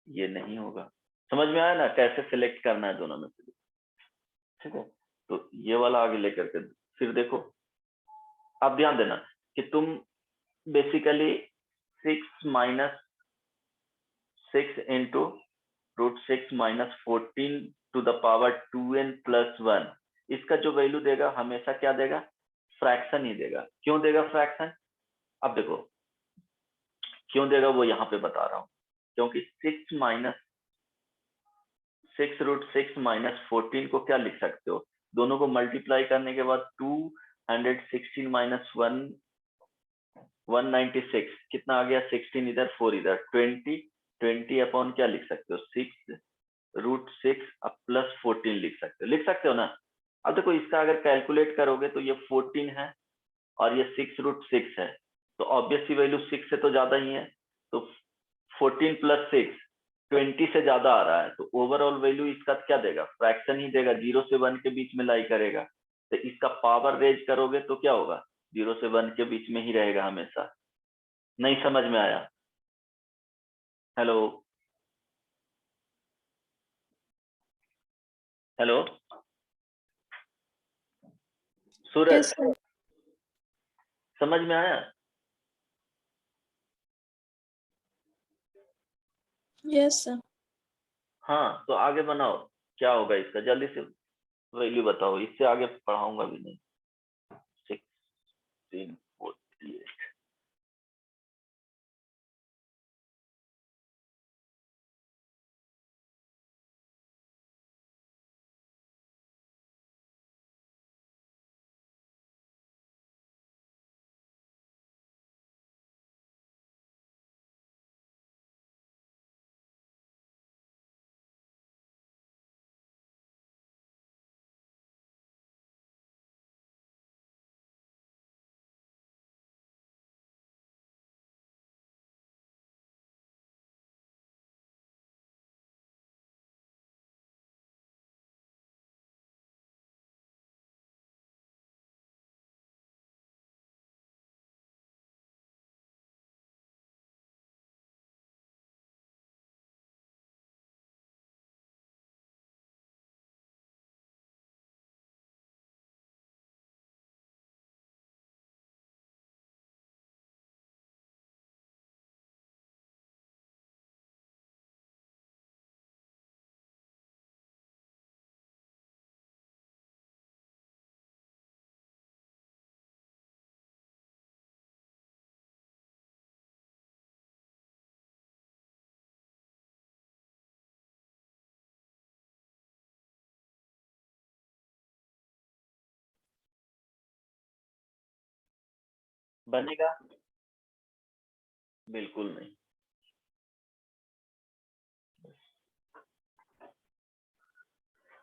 S1: ये नहीं होगा। समझ में आया ना कैसे सिलेक्ट करना है दोनों में से, ठीक है। तो ये वाला आगे लेकर के फिर देखो, आप ध्यान देना कि तुम basically 6 minus 6 into √6 minus 14 to the power 2n plus 1, इसका जो वैल्यू देगा हमेशा क्या देगा, फ्रैक्शन ही देगा। क्यों देगा फ्रैक्शन, अब देखो क्यों देगा वो यहाँ पे बता रहा हूँ। क्योंकि 6 माइनस 6 √6 माइनस 14 को क्या लिख सकते हो, दोनों को मल्टीप्लाई करने के बाद 216 माइनस 196 कितना आ गया, 16 इधर 4 इधर, 20 अपॉन क्या लिख सकते हो, 6 √6 अब प्लस 14 लिख सकते हो ना। अब देखो इसका अगर कैलकुलेट करोगे तो ये 14 है और ये 6 √6 है, तो ऑब्वियस सी वैल्यू 6 से तो ज्यादा ही है, तो 14 प्लस 6 20 से ज्यादा आ रहा है, तो ओवरऑल वैल्यू इसका क्या देगा, फ्रैक्शन ही देगा, 0 से 1 के बीच में लाई करेगा। तो इसका पावर रेज करोगे तो क्या होगा, 0 से 1 के बीच में ही रहेगा हमेशा। नहीं समझ में आया, हेलो हेलो सूरज,
S3: Yes, sir.
S1: समझ में आया।
S3: Yes, sir.
S1: हाँ तो आगे बनाओ, क्या होगा इसका, जल्दी से वैल्यू बताओ, इससे आगे पढ़ाऊंगा भी नहीं। 1648 बनेगा, बिल्कुल नहीं।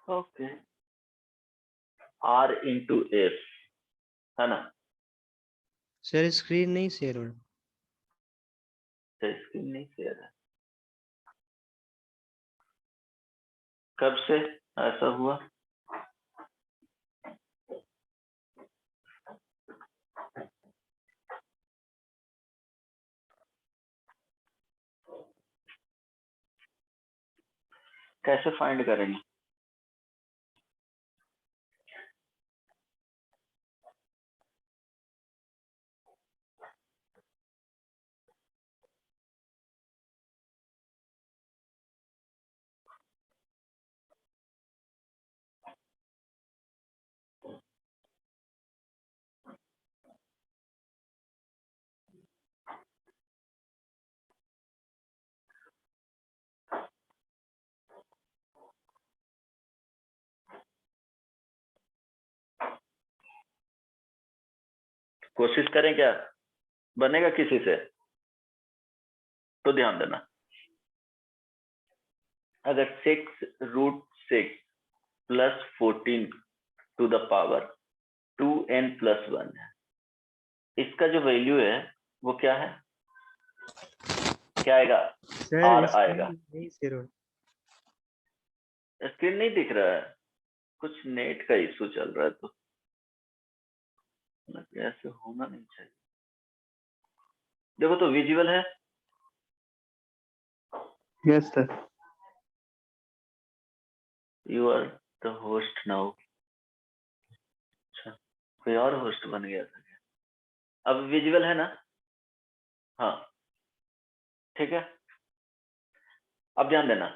S1: ओके R इंटू एफ है ना,
S4: सर स्क्रीन नहीं शेयर हो रहा।
S1: तो स्क्रीन नहीं शेयर है, कब से ऐसा हुआ, कैसे फाइंड करेंगे, कोशिश करें क्या, बनेगा किसी से, तो ध्यान देना अगर 6 √6 plus 14 to the power 2n plus 1 है, इसका जो वैल्यू है वो क्या है क्या आएगा?
S4: सर
S1: R
S4: इसका
S1: आएगा।
S4: नहीं सर,
S1: स्क्रीन नहीं दिख रहा है, कुछ नेट का इशू चल रहा है, तो ऐसे होना नहीं चाहिए। देखो तो विजुअल है।
S2: Yes sir.
S1: You are the host now. अच्छा, कोई और होस्ट बन गया था क्या? अब विजुअल है ना? हाँ, ठीक है। अब ध्यान देना,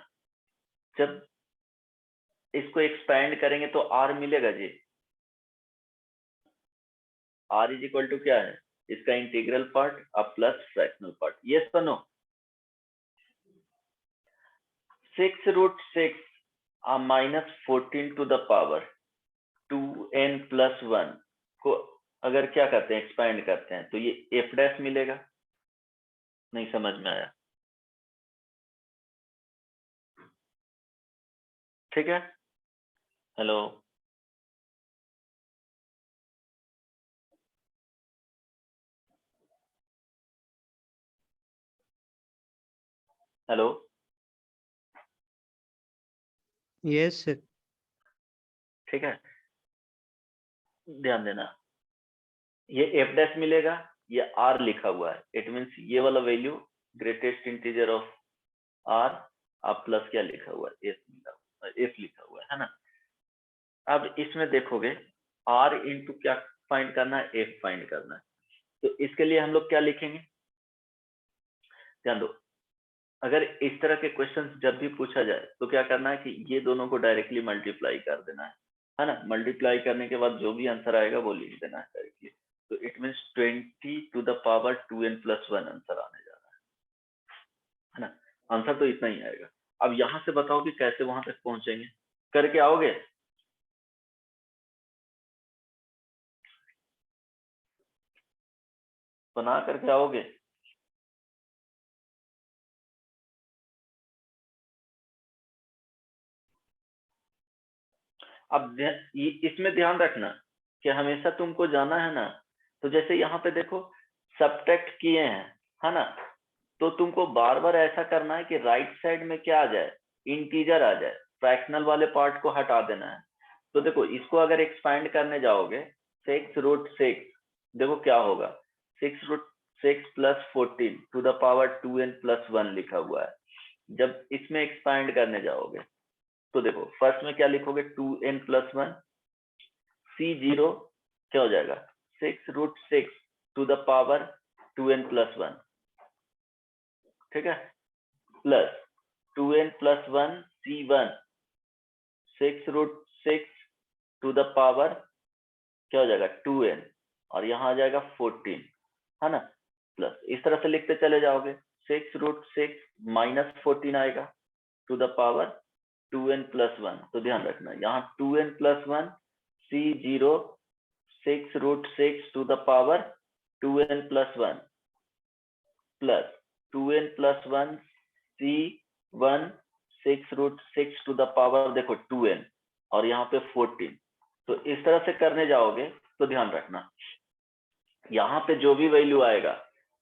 S1: जब इसको एक्सपैंड करेंगे तो R मिलेगा जी। R इज इक्वल टू क्या है? इसका इंटीग्रल पार्ट अब प्लस फ्रैक्शनल पार्ट। यस और no? 6√6 minus 14 to the power 2n plus 1 को अगर क्या करते हैं, एक्सपैंड करते हैं, तो ये f डैश मिलेगा। नहीं समझ में आया? ठीक है। Hello, hello,
S4: yes sir.
S1: ठीक है। ध्यान देना, ये f डैश मिलेगा, ये r लिखा हुआ है। इट मीन्स ये वाला value greatest integer of r, आप प्लस क्या लिखा हुआ है, f लिखा हुआ है ना। अब इसमें देखोगे r इंटू क्या फाइंड करना है, f फाइंड करना है। तो इसके लिए हम लोग क्या लिखेंगे, ध्यान दो। अगर इस तरह के क्वेश्चंस जब भी पूछा जाए तो क्या करना है कि ये दोनों को डायरेक्टली मल्टीप्लाई कर देना है ना। मल्टीप्लाई करने के बाद जो भी आंसर आएगा वो लिख देना है डायरेक्टली। तो it means 20 to the power 2n plus 1 answer आने जा रहा है ना। आंसर तो इतना ही आएगा। अब यहाँ से बताओ कि कैसे वहां तक पहुंचेंगे, करके आओगे? बना करके आओगे? अब इसमें ध्यान रखना कि हमेशा तुमको जाना है ना, तो जैसे यहाँ पे देखो सब्ट्रैक्ट किए हैं, है ना। तो तुमको बार बार ऐसा करना है कि राइट साइड में क्या आ जाए, इंटीजर आ जाए, फ्रैक्शनल वाले पार्ट को हटा देना है। तो देखो इसको अगर एक्सपैंड करने जाओगे 6√6, देखो क्या होगा, 6√6 plus 14 to the power 2n plus 1 लिखा हुआ है। जब इसमें एक्सपैंड करने जाओगे तो देखो फर्स्ट में क्या लिखोगे, 2n प्लस 1, C0 क्या हो जाएगा, 6√6 to the power 2n plus 1, ठीक है, plus 2n plus 1 C1 6√6 to the power क्या हो जाएगा 2n, और यहाँ आ जाएगा 14, है ना। प्लस इस तरह से लिखते चले जाओगे, 6√6 माइनस 14 आएगा to the power 2n plus 1। तो ध्यान रखना यहाँ 2n plus 1 C0 6√6 to the power 2n plus 1 plus 2n plus 1 C1 6√6 to the power देखो 2n और यहाँ पे 14। तो इस तरह से करने जाओगे तो ध्यान रखना यहाँ पे जो भी वैल्यू आएगा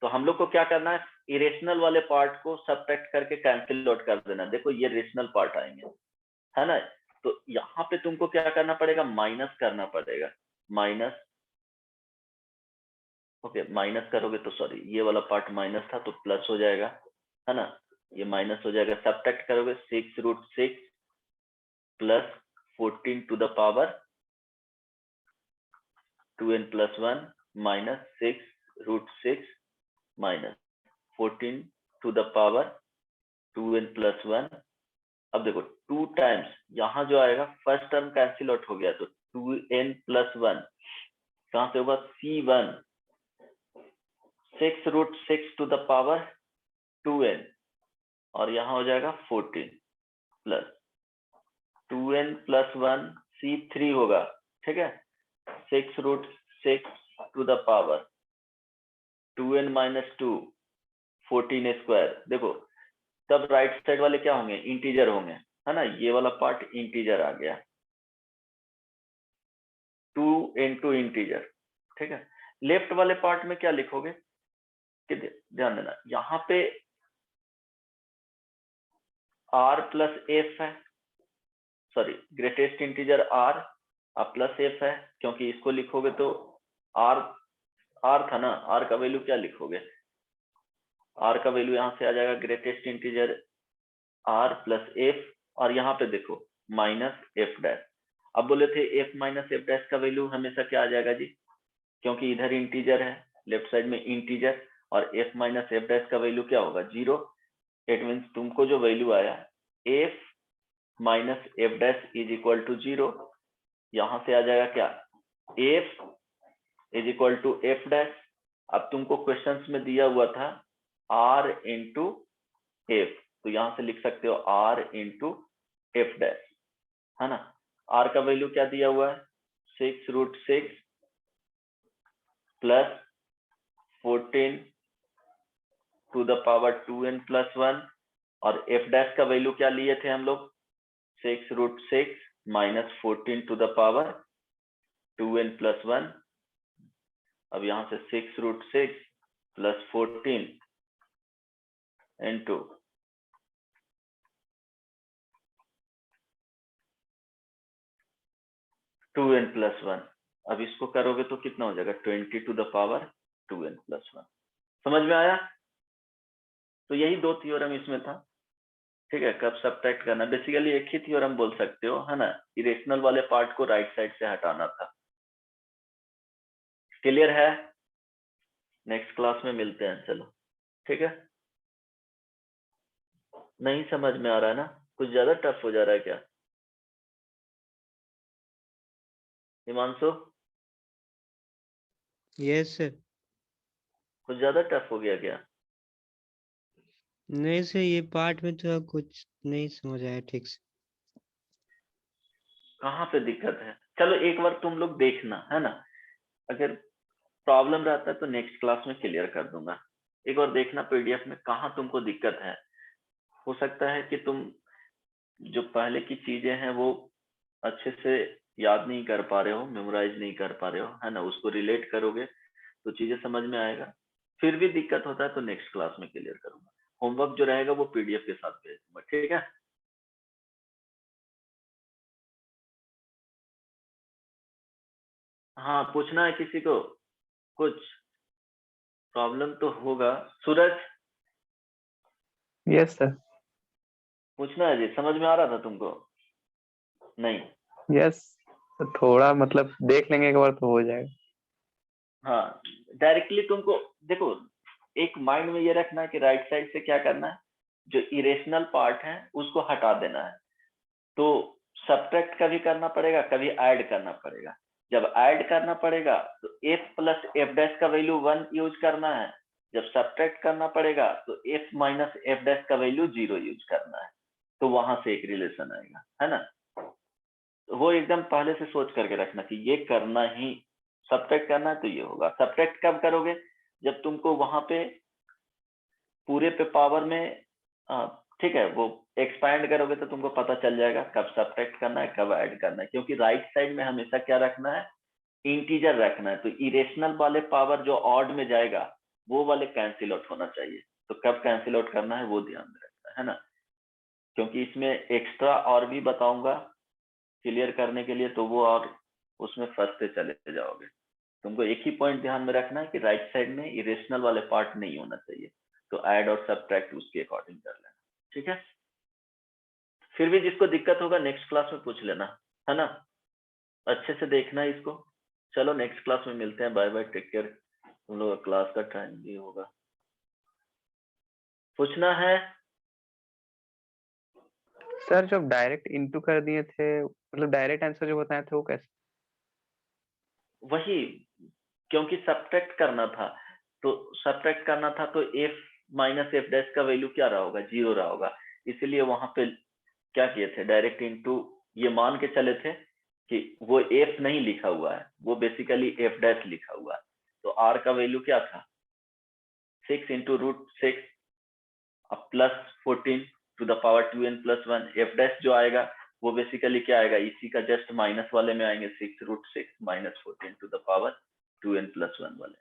S1: तो हम लोग को क्या करना है, इरेशनल वाले पार्ट को सब्ट्रैक्ट करके कैंसिल आउट कर देना। देखो ये रेशनल पार्ट आएंगे, है ना। तो यहाँ पे तुमको क्या करना पड़ेगा, माइनस करना पड़ेगा, माइनस। ओके, माइनस करोगे तो सॉरी ये वाला पार्ट माइनस था तो प्लस हो जाएगा, है ना। ये माइनस हो जाएगा, सब्ट्रैक्ट करोगे 6√6 plus 14 to the power 2n plus 1 minus 6√6 minus 14 to the power 2n plus 1। अब देखो 2 टाइम्स यहाँ जो आएगा फर्स्ट टर्म कैंसिल आउट हो गया, तो 2n प्लस 1 कहां से होगा, C1 6√6 to the power 2n और यहाँ हो जाएगा 14 प्लस 2n प्लस 1 C3 होगा, ठीक है, 6√6 to the power 2n minus 2 14 square. देखो तब राइट साइड वाले क्या होंगे, इंटीजर होंगे, है ना। ये वाला पार्ट इंटीजर आ गया, 2 इंटू इंटीजर, ठीक है। लेफ्ट वाले पार्ट में क्या लिखोगे कि ध्यान देना, यहाँ पे r प्लस एफ है, sorry greatest integer r plus F है, क्योंकि इसको लिखोगे तो r था ना, r का वैल्यू क्या लिखोगे, r का वैल्यू यहाँ से आ जाएगा greatest integer r plus F, और यहाँ पे देखो माइनस एफ डैश। अब बोले थे एफ माइनस एफ डैश का वैल्यू हमेशा क्या आ जाएगा जी, क्योंकि इधर इंटीजर है, लेफ्ट साइड में इंटीजर, और एफ माइनस एफ डैश का वैल्यू क्या होगा, 0। इट मीन्स तुमको जो वैल्यू आया F minus F dash is equal to 0, यहां से आ जाएगा क्या, F is equal to F dash. अब तुमको क्वेश्चंस में दिया हुआ था r इंटू एफ, तो यहां से लिख सकते हो r इंटू एफ डैश, है ना। r का वैल्यू क्या दिया हुआ है, 6√6 plus 14 to the power 2n plus 1, और एफ डैश का वैल्यू क्या लिए थे हम लोग, 6√6 minus 14 to the power 2n plus 1। अब यहाँ से 6√6 प्लस 14 इंटू 2n प्लस 1, अब इसको करोगे तो कितना हो जाएगा, 20 to the power 2n plus 1। समझ में आया। तो यही दो थ्योरम इसमें था, ठीक है। कब सब्ट्रैक्ट करना, बेसिकली एक ही थ्योरम बोल सकते हो, है ना, इरेशनल वाले पार्ट को राइट साइड से हटाना था। क्लियर है, नेक्स्ट क्लास में मिलते हैं, चलो ठीक है। नहीं समझ में आ रहा है ना, कुछ ज्यादा टफ हो जा रहा है क्या हिमांशु,
S4: यस सर।
S1: कुछ ज्यादा टफ हो गया क्या।
S4: नहीं सर, ये पार्ट में तो कुछ नहीं समझ आया ठीक से।
S1: कहाँ पे दिक्कत है, चलो एक बार तुम लोग देखना, है ना, अगर प्रॉब्लम रहता है तो नेक्स्ट क्लास में क्लियर कर दूंगा। एक बार देखना पीडीएफ में कहाँ तुमको दिक्कत है। हो सकता है कि तुम जो पहले की चीजें हैं वो अच्छे से याद नहीं कर पा रहे हो, मेमोराइज नहीं कर पा रहे हो, है ना, उसको रिलेट करोगे तो चीजें समझ में आएगा। फिर भी दिक्कत होता है तो नेक्स्ट क्लास में क्लियर करूंगा। होमवर्क जो रहेगा वो पीडीएफ के साथ भेज दूंगा, ठीक है। हाँ पूछना है किसी को, कुछ प्रॉब्लम तो होगा। सूरज
S2: यस सर।
S1: पूछना है जी, समझ में आ रहा था तुमको, नहीं।
S2: यस, थोड़ा मतलब देख लेंगे एक बार तो हो जाएगा।
S1: हाँ डायरेक्टली तुमको देखो, एक माइंड में ये रखना है कि राइट साइड से क्या करना है, जो इरेशनल पार्ट है उसको हटा देना है। तो सब्ट्रैक्ट कभी करना पड़ेगा, कभी ऐड करना पड़ेगा। जब ऐड करना पड़ेगा तो एफ प्लस एफ डैश का वैल्यू 1 यूज करना है। जब सब्ट्रैक्ट करना पड़ेगा तो एफ माइनस एफ डैश का वैल्यू 0 यूज करना है। तो वहां से एक रिलेशन आएगा, है ना। तो वो एकदम पहले से सोच करके रखना कि ये करना ही, सब्ट्रैक्ट करना है तो ये होगा। सब्ट्रैक्ट कब करोगे, जब तुमको वहां पे पूरे पे पावर में ठीक है वो एक्सपैंड करोगे तो तुमको पता चल जाएगा कब सब्ट्रैक्ट करना है, कब ऐड करना है। क्योंकि राइट साइड में हमेशा क्या रखना है, इंटीजर रखना है। तो इरेशनल वाले पावर जो ऑड में जाएगा वो वाले कैंसिल आउट होना चाहिए। तो कब कैंसिल आउट करना है वो ध्यान में रखना है ना। क्योंकि इसमें एक्स्ट्रा और भी बताऊंगा क्लियर करने के लिए, तो वो और उसमें फंसते चले जाओगे। तुमको एक ही पॉइंट ध्यान में रखना है कि राइट साइड में इरेशनल वाले पार्ट नहीं होना चाहिए। तो ऐड और सब्ट्रैक्ट उसके अकॉर्डिंग कर लेना, ठीक है। फिर भी जिसको दिक्कत होगा नेक्स्ट क्लास में पूछ लेना, है ना। अच्छे से देखना इसको। चलो नेक्स्ट क्लास में मिलते हैं, बाय बाय, टेक केयर। तुम लोग का क्लास का टाइम भी होगा, पूछना है।
S2: सर जो डायरेक्ट इनटू कर दिए थे, मतलब डायरेक्ट आंसर जो बताए थे वो कैसे।
S1: वही, क्योंकि सब्ट्रैक्ट करना था, तो सब्ट्रैक्ट करना था तो एफ माइनस एफ डैश का वैल्यू क्या रहा होगा, 0 रहा होगा। इसीलिए वहां पे क्या किए थे, डायरेक्ट इनटू ये मान के चले थे कि वो एफ नहीं लिखा हुआ है, वो बेसिकली एफ डैश लिखा हुआ है। तो आर का वैल्यू क्या था, 6 into root 6 plus 14 to the power 2n plus 1। F dash जो आएगा वो बेसिकली क्या आएगा, इसी का जस्ट माइनस वाले में आएंगे, 6√6 minus 14 to the power 2n plus 1 वाले।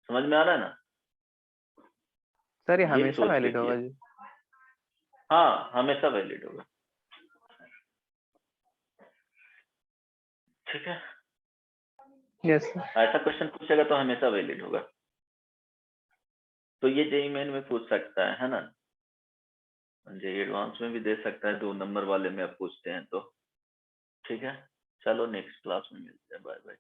S1: समझ में आ रहा है ना।
S2: सर ये
S1: ये
S2: हमेशा
S1: सोच के
S2: वैलिड होगा
S1: किया।
S2: जी?
S1: हाँ, हमेशा वैलिड होगा। ठीक है,
S2: यस सर।
S1: ऐसा क्वेश्चन पूछेगा तो हमेशा वैलिड होगा। तो ये जेईई मेन में पूछ सकता है ना, जेईई एडवांस में भी दे सकता है, 2 नंबर वाले में आप पूछते हैं तो। ठीक है, चलो नेक्स्ट क्लास में मिलते हैं, बाय बाय।